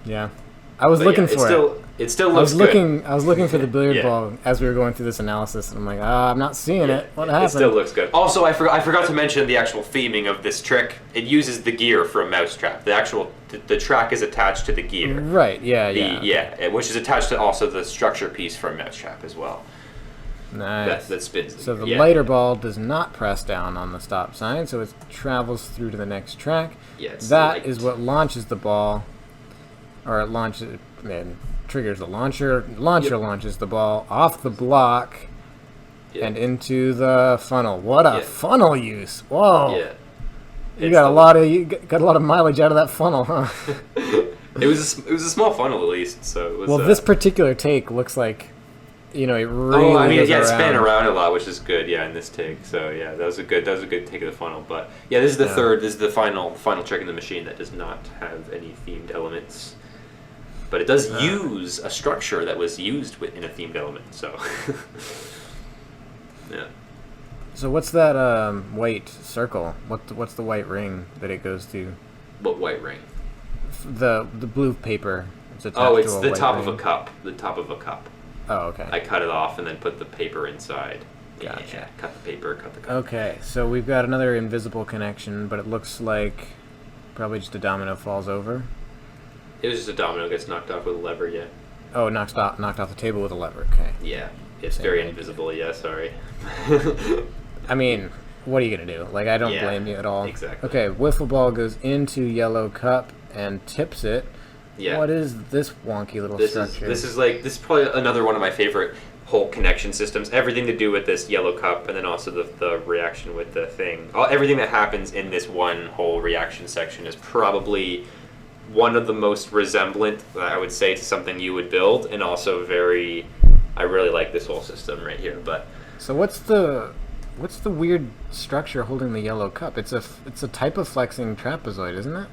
yeah. I was looking for it. It still looks good. I was looking for the billiard ball as we were going through this analysis, and I'm like, I'm not seeing it. What happened? It still looks good. Also, I forgot to mention the actual theming of this trick. It uses the gear for a mousetrap. The track is attached to the gear. Right. Yeah. Which is attached to also the structure piece for a mousetrap as well. Nice. That spins. So the lighter ball does not press down on the stop sign, so it travels through to the next track. Yeah, that is what launches the ball, or it launches and triggers the launcher. Launches the ball off the block and into the funnel. What a funnel use! Whoa. Yeah. You got a lot of mileage out of that funnel, huh? It was a small funnel at least, so it was. Well, this particular take looks like, it really. It span around a lot, which is good. Yeah, in this take, so yeah, that was a good take of the funnel. But yeah, this is the third. This is the final trick in the machine that does not have any themed elements, but it does use a structure that was used in a themed element. So yeah. So what's that white circle? What's the white ring that it goes to? What white ring? The blue paper. It's the top of a cup. The top of a cup. Oh, okay. I cut it off and then put the paper inside. Gotcha. Yeah, cut the paper, cut the cup. Okay, so we've got another invisible connection, but it looks like probably just a domino falls over. It was just a domino gets knocked off with a lever, yeah. Oh, knocked off the table with a lever, okay. Yeah, it's very invisible, yeah, sorry. I mean, what are you going to do? Like, I don't blame you at all. Exactly. Okay, wiffle ball goes into yellow cup and tips it. Yeah. What is this wonky little structure? This is probably another one of my favorite whole connection systems. Everything to do with this yellow cup, and then also the reaction with the thing. Everything that happens in this one whole reaction section is probably one of the most resemblant, I would say, to something you would build, and also I really like this whole system right here. But so what's the weird structure holding the yellow cup? It's a type of flexing trapezoid, isn't it?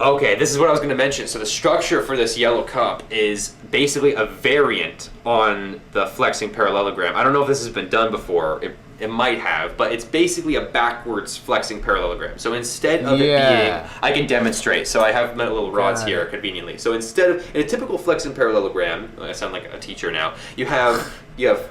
Okay, this is what I was going to mention. So the structure for this yellow cup is basically a variant on the flexing parallelogram. I don't know if this has been done before. It might have, but it's basically a backwards flexing parallelogram. So instead of it being, I can demonstrate. So I have my little rods here conveniently. So instead of, in a typical flexing parallelogram, I sound like a teacher now, you have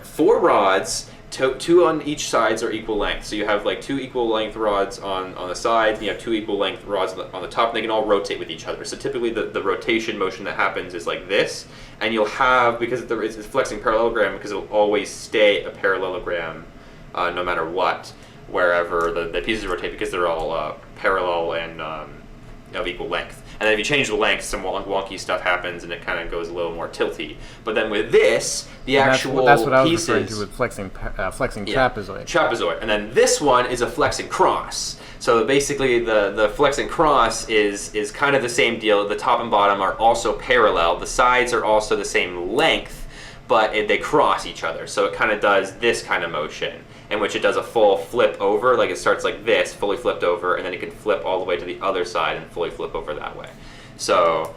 4 rods. Two on each sides are equal length. So you have like 2 equal length rods on the sides, and you have 2 equal length rods on the top, and they can all rotate with each other. So typically the rotation motion that happens is like this, and you'll have, because it's flexing parallelogram, because it'll always stay a parallelogram no matter what, wherever the pieces rotate, because they're all parallel and of equal length. And then if you change the length, some wonky stuff happens, and it kind of goes a little more tilty. But then with this, that's what I was referring to with flexing trapezoid. Trapezoid. And then this one is a flexing cross. So basically the flexing cross is kind of the same deal. The top and bottom are also parallel. The sides are also the same length, but they cross each other. So it kind of does this kind of motion, in which it does a full flip over. Like it starts like this, fully flipped over, and then it can flip all the way to the other side and fully flip over that way. So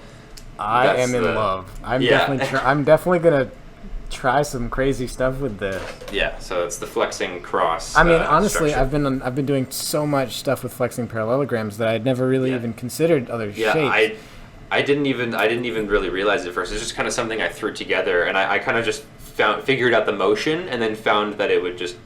I am in love. I'm definitely gonna try some crazy stuff with this. Yeah, so it's the flexing cross. I mean, honestly, structure. I've been doing so much stuff with flexing parallelograms that I'd never really even considered other shapes. I didn't even really realize it first. It's just kind of something I threw together, and I kind of just figured out the motion, and then found that it would just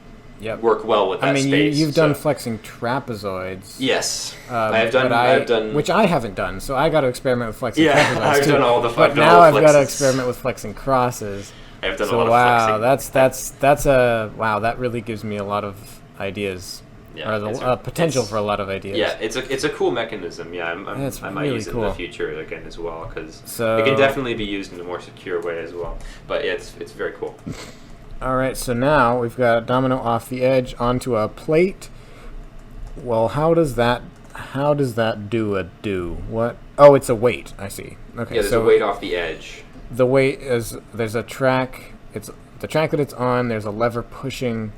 work well with that space. I mean, you've done flexing trapezoids. Yes, I've done, which I haven't done. So I got to experiment with flexing trapezoids. Yeah, I've done all the But now I've got to experiment with flexing crosses. I've done a lot of flexing. That really gives me a lot of ideas. Yeah, or potential for a lot of ideas. Yeah, it's a cool mechanism. Yeah, I might use it in the future again as well, because it can definitely be used in a more secure way as well. But yeah, it's very cool. All right, so now we've got a domino off the edge onto a plate, Well, how does that do? What? Oh, it's a weight. I see. Okay, Yeah, there's so a weight off the edge. the weight is there's a track. It's the track that it's on. There's a lever pushing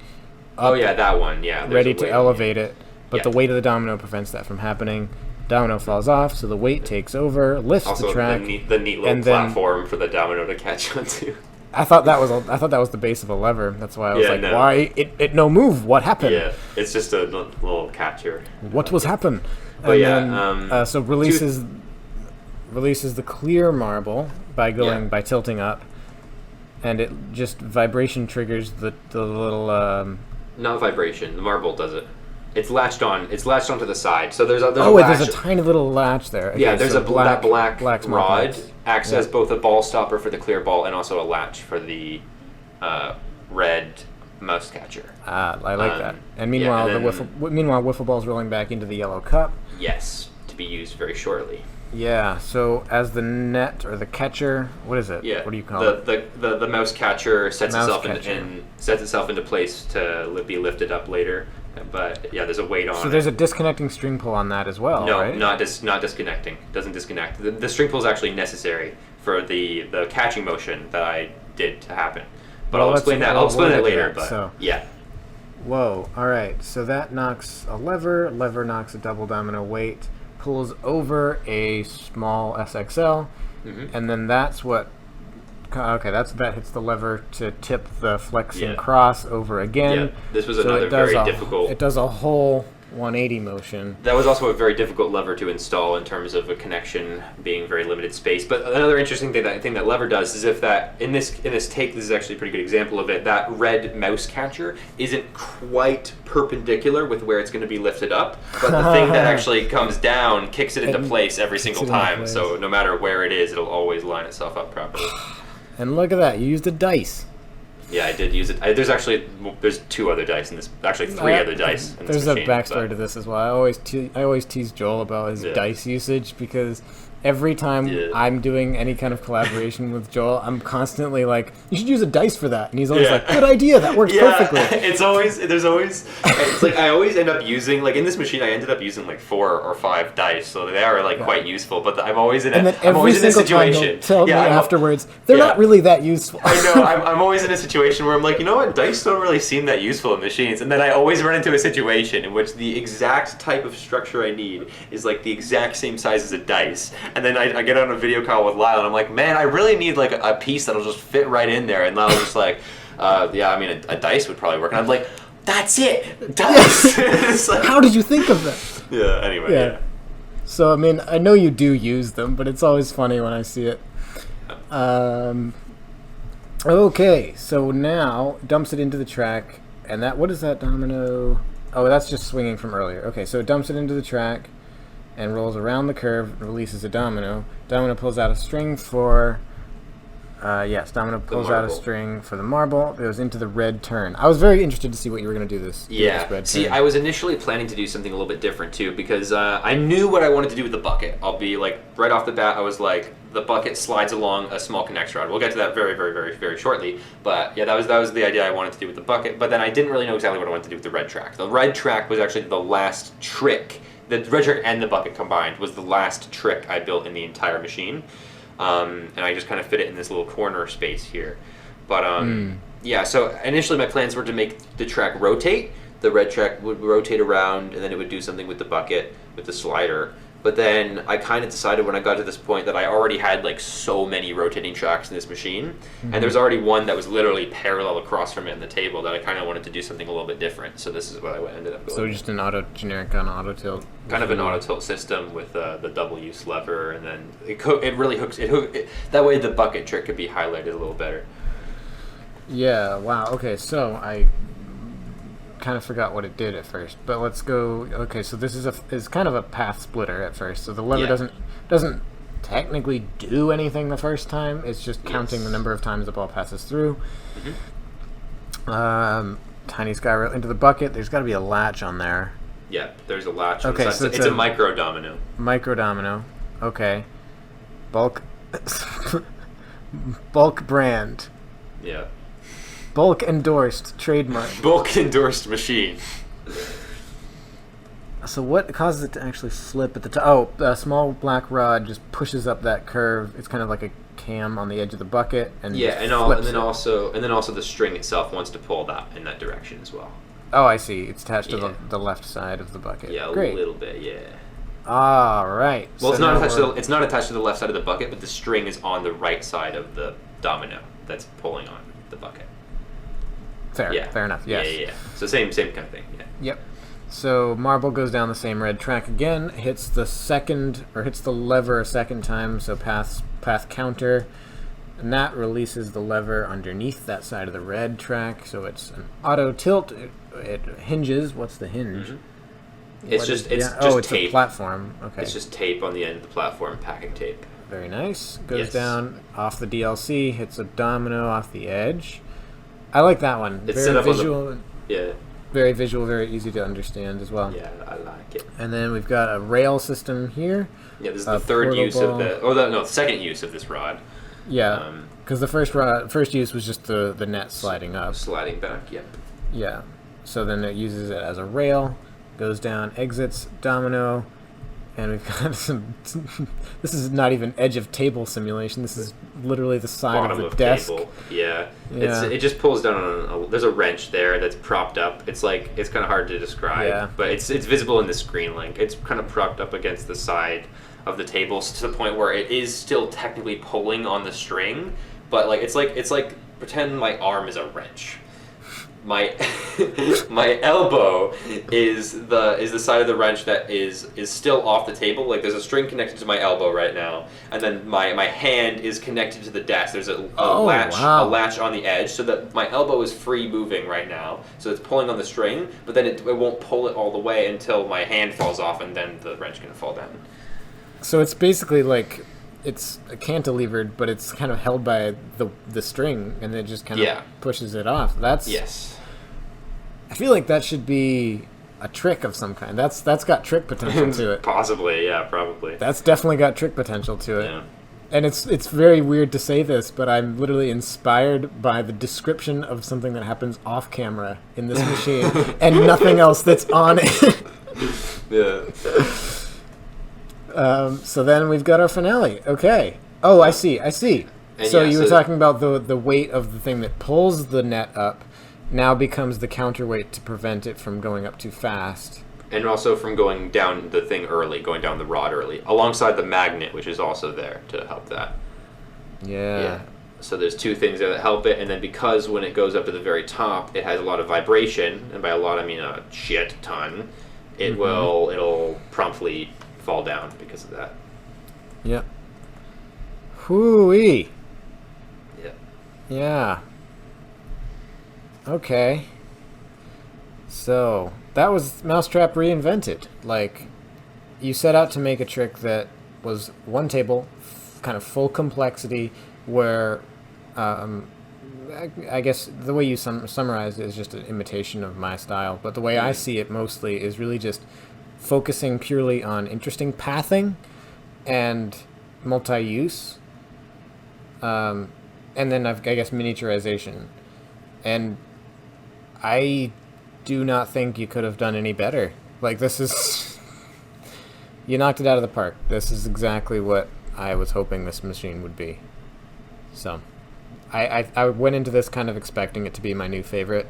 Oh yeah, that one. Yeah. there's ready a to weight. elevate it, but Yeah. the weight of the domino prevents that from happening. Domino falls off, so the weight takes over, lifts Also, the track. the neat little and then- platform for the domino to catch onto. I thought that was the base of a lever. That's why I was Yeah, like, no. why it no move? What happened? Yeah, it's just a little catcher. What was happen? But And yeah, then, so releases the clear marble by tilting up, and it just vibration triggers the little. Not vibration. The marble does it. It's latched on. It's latched onto the side. So there's a Oh wait, latch. there's a tiny little latch there. Yeah, Okay, there's so a black black's more rod complex. acts Yeah. as both a ball stopper for the clear ball and also a latch for the red mouse catcher. I like that. And yeah, meanwhile, and meanwhile, wiffle ball's rolling back into the yellow cup. Yes, to be used very shortly. Yeah. So as the net or the catcher, what is it? Yeah. What do you call it? The mouse catcher sets Mouse itself catcher. sets itself into place to be lifted up later. But yeah, there's a weight on So it. there's a disconnecting string pull on that as well, No, right? not disconnecting. Doesn't disconnect. The string pull is actually necessary for the catching motion that I did to happen. But Well, I'll explain that. I'll explain that later. But So, yeah, whoa. All right. So that knocks a lever. Lever knocks a double domino weight. Pulls over a small SXL, and then that's what. Okay, that hits the lever to tip the flexing Yeah. cross over again. Yeah, this was So another it does very difficult. It does a whole 180 motion. That was also a very difficult lever to install in terms of a connection being very limited space. But another interesting thing that lever does is if that in this take, this is actually a pretty good example of it. That red mouse catcher isn't quite perpendicular with where it's going to be lifted up, but the thing that actually comes down kicks it into And place every single it into time. place. So no matter where it is, it'll always line itself up properly. And look at that, you used a dice. Yeah, I did use it. There's two other dice in this. Actually, three other dice in this There's machine. a backstory to this as well. I always tease Joel about his Yeah. dice usage because every time Yeah. I'm doing any kind of collaboration with Joel, I'm constantly like, "You should use a dice for that," and he's always Yeah. like, "Good idea, that works perfectly." It's like I always end up using, like in this machine I ended up using like 4 or 5 dice, so they are like quite useful, but I'm always in And then I'm every always in a single time situation. he'll tell me I'm- afterwards, they're yeah. not really that useful. I know, I'm always in a situation where I'm like, you know what, dice don't really seem that useful in machines, and then I always run into a situation in which the exact type of structure I need is like the exact same size as a dice, and then I get on a video call with Lyle, and I'm like, man, I really need like a piece that'll just fit right in there, and Lyle's just like, yeah, I mean, a dice would probably work, and I'm like, that's it, dice! It's like, How did you think of that? yeah, anyway, Yeah. So I mean, I know you do use them, but it's always funny when I see it. Okay, so now dumps it into the track, and what is that domino? Oh, that's just swinging from earlier. Okay, so it dumps it into the track, and rolls around the curve, releases a domino. Domino pulls out a string for. Domino pulls out a marble. string for the marble. It goes into the red turn. I was very interested to see what you were going to do this. Yeah. Red See, turn. I was initially planning to do something a little bit different too, because I knew what I wanted to do with the bucket. I'll be like, right off the bat, I was like, the bucket slides along a small connector rod. We'll get to that very, very, very, very shortly. But yeah, that was the idea I wanted to do with the bucket. But then I didn't really know exactly what I wanted to do with the red track. The red track was actually the last trick. The red track and the bucket combined was the last trick I built in the entire machine. And I just kind of fit it in this little corner space here. But yeah, so initially my plans were to make the track rotate. The red track would rotate around, and then it would do something with the bucket, with the slider. But then I kind of decided when I got to this point that I already had like so many rotating tracks in this machine, and there's already one that was literally parallel across from it in the table, that I kind of wanted to do something a little bit different. So this is what I ended up going So with. just an generic kind of auto tilt. Kind of an auto tilt system with the double use lever, and then it really hooks it. That way the bucket trick could be highlighted a little better. Yeah, wow. Okay, so I kind of forgot what it did at first, but let's go. Okay, so this is kind of a path splitter at first. So the lever Yeah. doesn't technically do anything the first time. It's just counting the number of times the ball passes through. Tiny sky rail into the bucket. There's got to be a latch on there. Yeah, there's a latch. Okay, Okay, so it's a micro domino. Micro domino. Okay. Bulk. Bulk brand. Yeah. Bulk endorsed trademark. Bulk endorsed machine. So what causes it to actually flip at the top? Oh, a small black rod just pushes up that curve. It's kind of like a cam on the edge of the bucket, and Yeah, just and flips then it. also the string itself wants to pull that in that direction as well. Oh, I see. It's attached to Yeah. the left side of the bucket. Yeah, a Great. little bit. Yeah. All right. Well, So it's not now attached we're- to it's not attached to the left side of the bucket, but the string is on the right side of the domino that's pulling on the bucket. Fair. Yeah. Fair enough. Yes. Yeah. So same kind of thing. Yeah. Yep. So marble goes down the same red track again, hits the lever a second time, so path counter, and that releases the lever underneath that side of the red track, so it's an auto tilt. It hinges. What's the hinge? Mhm. It's What just is- it's yeah. just Oh, it's tape. a platform. Okay. It's just tape on the end of the platform, packing tape. Very nice. Goes Yes. down off the DLC, hits a domino off the edge. I like that one. It's Very set up on the- visual. Yeah. Very visual, very easy to understand as well. Yeah, I like it. And then we've got a rail system here. Yeah, this is A the third use of portable- the second use of this rod. Yeah, because the first use was just the net sliding up. Sliding back. Yep. Yeah, so then it uses it as a rail, goes down, exits, domino, and we've got some. This is not even edge of table simulation. This is literally the side Bottom of the desk. table. Yeah. Yeah. It just pulls down on there's a wrench there that's propped up. It's kind of hard to describe, Yeah. but it's visible in the screen link. It's kind of propped up against the side of the table to the point where it is still technically pulling on the string, but it's like pretend my arm is a wrench. My my elbow is the side of the wrench that is still off the table. Like there's a string connected to my elbow right now, and then my hand is connected to the desk. There's a latch on the edge, so that my elbow is free moving right now. So it's pulling on the string, but then it won't pull it all the way until my hand falls off, and then the wrench can fall down. So it's basically like it's cantilevered, but it's kind of held by the string, and it just kind of pushes it off. Yes. I feel like that should be a trick of some kind. That's got trick potential to it. Possibly, yeah, probably. That's definitely got trick potential to it. Yeah. And it's very weird to say this, but I'm literally inspired by the description of something that happens off camera in this machine and nothing else that's on it. Yeah. So then we've got our finale. Okay. Oh, I see. And So yeah, you were so- talking about the weight of the thing that pulls the net up now becomes the counterweight to prevent it from going up too fast. And also from going down the thing early, going down the rod early, alongside the magnet, which is also there to help that. Yeah. So there's two things there that help it, and then because when it goes up to the very top, it has a lot of vibration, and by a lot I mean a shit ton, it'll promptly fall down because of that. Yep. Hoo-wee. Yeah. Yeah. Okay. So, that was Mousetrap Reinvented. Like, you set out to make a trick that was one table, kind of full complexity, where I guess the way you summarized it is just an imitation of my style, but the way I see it mostly is really just focusing purely on interesting pathing and multi-use, and then I guess miniaturization. And I do not think you could have done any better. Like, this is... You knocked it out of the park. This is exactly what I was hoping this machine would be. So, I went into this kind of expecting it to be my new favorite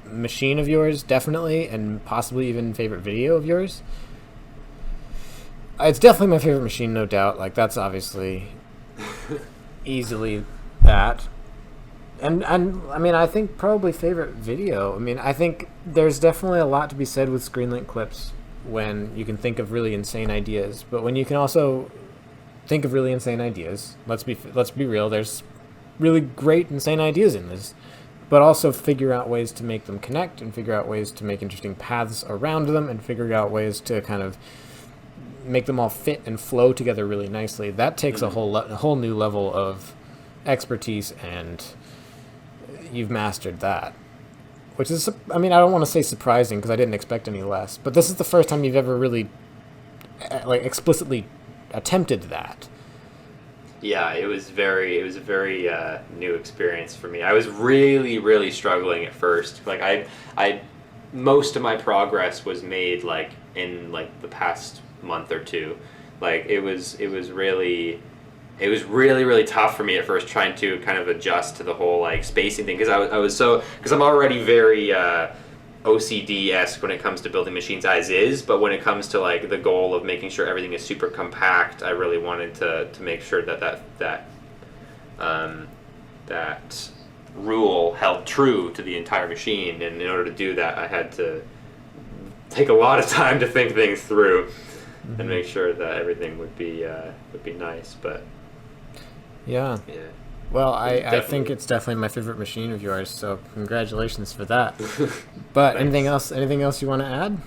machine of yours, definitely, and possibly even favorite video of yours. It's definitely my favorite machine, no doubt. Like, that's obviously easily that. And I mean, I think probably favorite video. I mean, I think there's definitely a lot to be said with screen-link clips when you can think of really insane ideas. But when you can also think of really insane ideas, let's be real, there's really great insane ideas in this. But also figure out ways to make them connect, and figure out ways to make interesting paths around them, and figure out ways to kind of make them all fit and flow together really nicely. That takes a whole new level of expertise, and you've mastered that. Which is, I mean, I don't want to say surprising because I didn't expect any less, but this is the first time you've ever really explicitly attempted that. Yeah, it was a very new experience for me. I was really, really struggling at first. Like I most of my progress was made like in like the past month or two. Like it was really really tough for me at first trying to kind of adjust to the whole like spacing thing, because because I'm already very OCD-esque when it comes to building machines as is, but when it comes to like the goal of making sure everything is super compact, I really wanted to make sure that rule held true to the entire machine, and in order to do that I had to take a lot of time to think things through and make sure that everything would be nice. But Yeah. Well, I think it's definitely my favorite machine of yours, so congratulations for that. But anything else you want to add?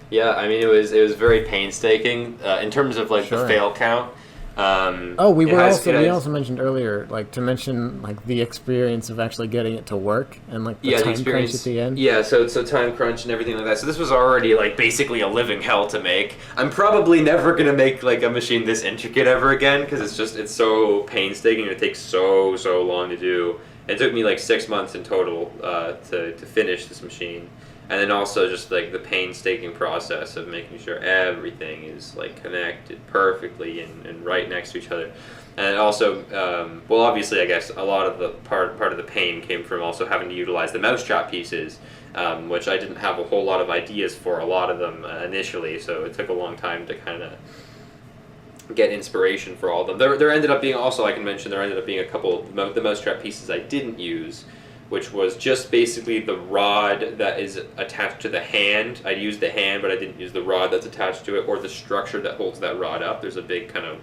Yeah, I mean, it was very painstaking in terms of like Sure. the fail count. We also mentioned earlier, like, to mention like the experience of actually getting it to work and like the time crunch at the end. Yeah, so time crunch and everything like that. So this was already like basically a living hell to make. I'm probably never gonna make like a machine this intricate ever again, because it's so painstaking and it takes so long to do. It took me like 6 months in total to finish this machine. And then also just like the painstaking process of making sure everything is like connected perfectly and right next to each other. And also, well, obviously, I guess a lot of the part of the pain came from also having to utilize the mousetrap pieces, which I didn't have a whole lot of ideas for a lot of them initially. So it took a long time to kind of get inspiration for all of them. There ended up being also, I can mention, there ended up being a couple of the mousetrap pieces I didn't use, which was just basically the rod that is attached to the hand. I used the hand, but I didn't use the rod that's attached to it, or the structure that holds that rod up. There's a big kind of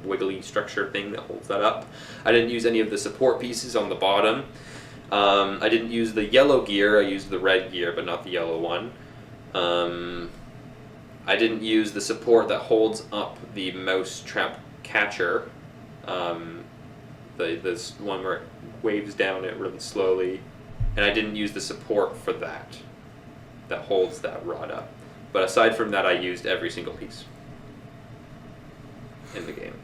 wiggly structure thing that holds that up. I didn't use any of the support pieces on the bottom. I didn't use the yellow gear. I used the red gear, but not the yellow one. I didn't use the support that holds up the mouse trap catcher. This one where it waves down it really slowly, and I didn't use the support for that holds that rod up. But aside from that, I used every single piece in the game.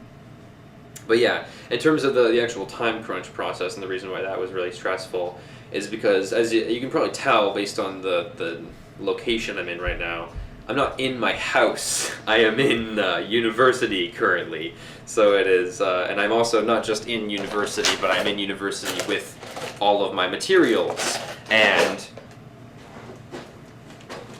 But yeah, in terms of the actual time crunch process, and the reason why that was really stressful is because, as you can probably tell based on the location I'm in right now, I'm not in my house. I am in university currently. So it is, and I'm also not just in university, but I'm in university with all of my materials. And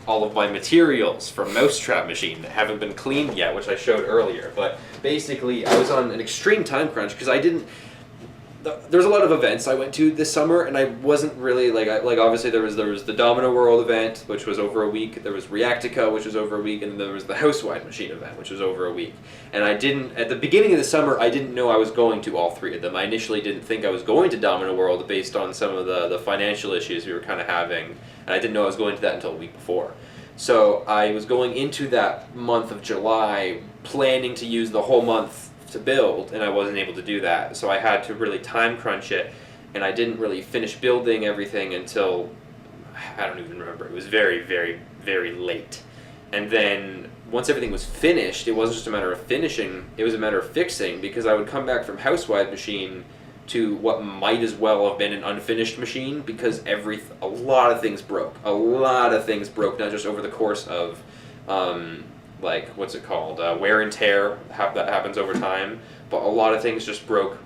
all of my materials from Mousetrap Machine that haven't been cleaned yet, which I showed earlier. But basically, I was on an extreme time crunch because I didn't... There's a lot of events I went to this summer, and I wasn't really like obviously there was the Domino World event, which was over a week. There was Reactica, which was over a week, and then there was the Housewide Machine event, which was over a week. And I didn't, at the beginning of the summer, I didn't know I was going to all three of them. I initially didn't think I was going to Domino World based on some of the financial issues we were kind of having, and I didn't know I was going to that until a week before. So I was going into that month of July planning to use the whole month to build, and I wasn't able to do that, so I had to really time crunch it, and I didn't really finish building everything until, I don't even remember, it was very, very, very late. And then once everything was finished, it wasn't just a matter of finishing, it was a matter of fixing, because I would come back from Housewide Machine to what might as well have been an unfinished machine, because a lot of things broke, not just over the course of like, what's it called, wear and tear that happens over time, but a lot of things just broke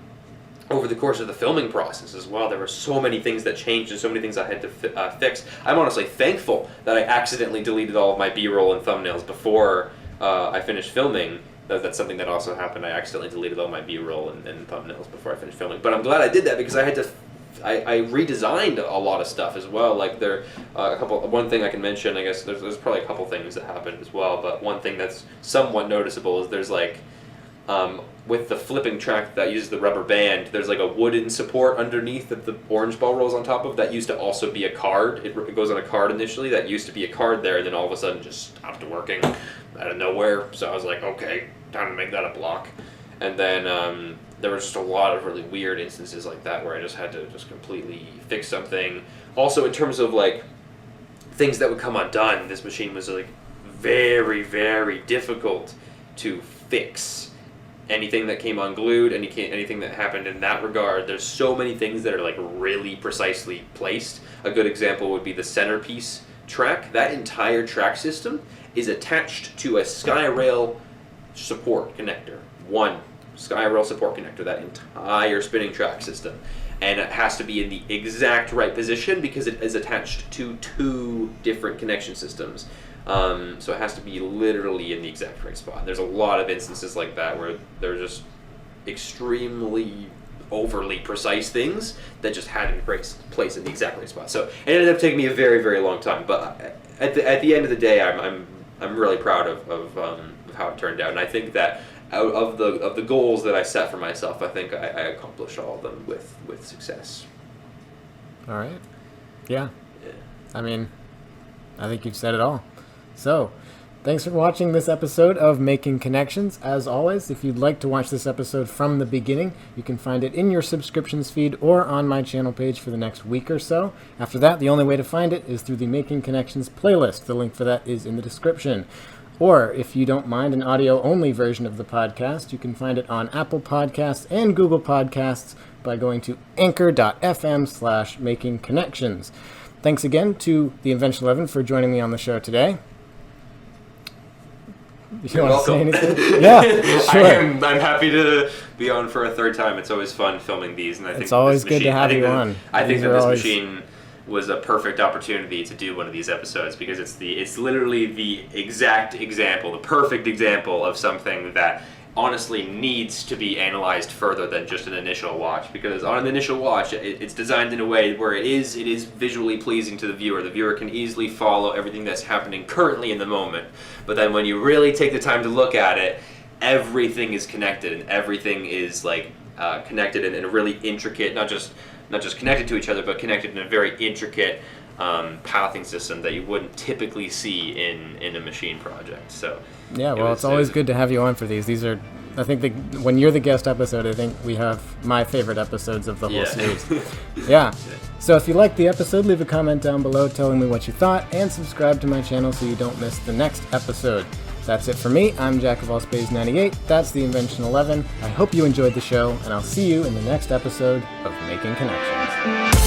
over the course of the filming process as well. There were so many things that changed and so many things I had to fix. I'm honestly thankful that I accidentally deleted all of my B-roll and thumbnails before I finished filming. That's something that also happened. I accidentally deleted all my B-roll and thumbnails before I finished filming. But I'm glad I did that, because I had to I redesigned a lot of stuff as well. Like one thing I can mention, I guess there's probably a couple things that happened as well, but one thing that's somewhat noticeable is there's like, with the flipping track that uses the rubber band, there's like a wooden support underneath that the orange ball rolls on top of that used to also be a card. It goes on a card initially, that used to be a card there, and then all of a sudden just stopped working out of nowhere. So I was like, okay, time to make that a block. And then there was just a lot of really weird instances like that where I just had to just completely fix something. Also, in terms of like things that would come undone, this machine was like very, very difficult to fix. Anything that came unglued, anything that happened in that regard, there's so many things that are like really precisely placed. A good example would be the centerpiece track. That entire track system, is attached to a SkyRail support connector. One SkyRail support connector, that entire spinning track system. And it has to be in the exact right position because it is attached to 2 different connection systems. So it has to be literally in the exact right spot. There's a lot of instances like that where they're just extremely overly precise things that just had to be placed in the exact right spot. So it ended up taking me a very, very long time. But at the end of the day, I'm really proud of how it turned out. And I think that out of the goals that I set for myself, I think I accomplished all of them with success. All right. Yeah. I mean, I think you've said it all. So, thanks for watching this episode of Making Connections. As always, if you'd like to watch this episode from the beginning, you can find it in your subscriptions feed or on my channel page for the next week or so. After that, the only way to find it is through the Making Connections playlist. The link for that is in the description. Or, if you don't mind an audio-only version of the podcast, you can find it on Apple Podcasts and Google Podcasts by going to anchor.fm/makingconnections. Thanks again to the Invention 11 for joining me on the show today. You're welcome. Yeah, sure. I'm happy to be on for a third time. It's always fun filming these, and I think it's always good to have you on. I think that this machine was a perfect opportunity to do one of these episodes because it's literally the exact example, the perfect example of something that honestly needs to be analyzed further than just an initial watch, because on an initial watch it's designed in a way where it is visually pleasing to the viewer. The viewer can easily follow everything that's happening currently in the moment, but then when you really take the time to look at it, everything is connected, and everything is like connected in a really intricate, not just connected to each other, but connected in a very intricate pathing system that you wouldn't typically see in a machine project. So yeah, well, it's always good to have you on for these. These are, I think, when you're the guest episode, I think we have my favorite episodes of the whole series. Yeah. So if you liked the episode, leave a comment down below telling me what you thought, and subscribe to my channel so you don't miss the next episode. That's it for me. I'm Jack of All Spades 98. That's the Invention 11. I hope you enjoyed the show, and I'll see you in the next episode of Making Connections.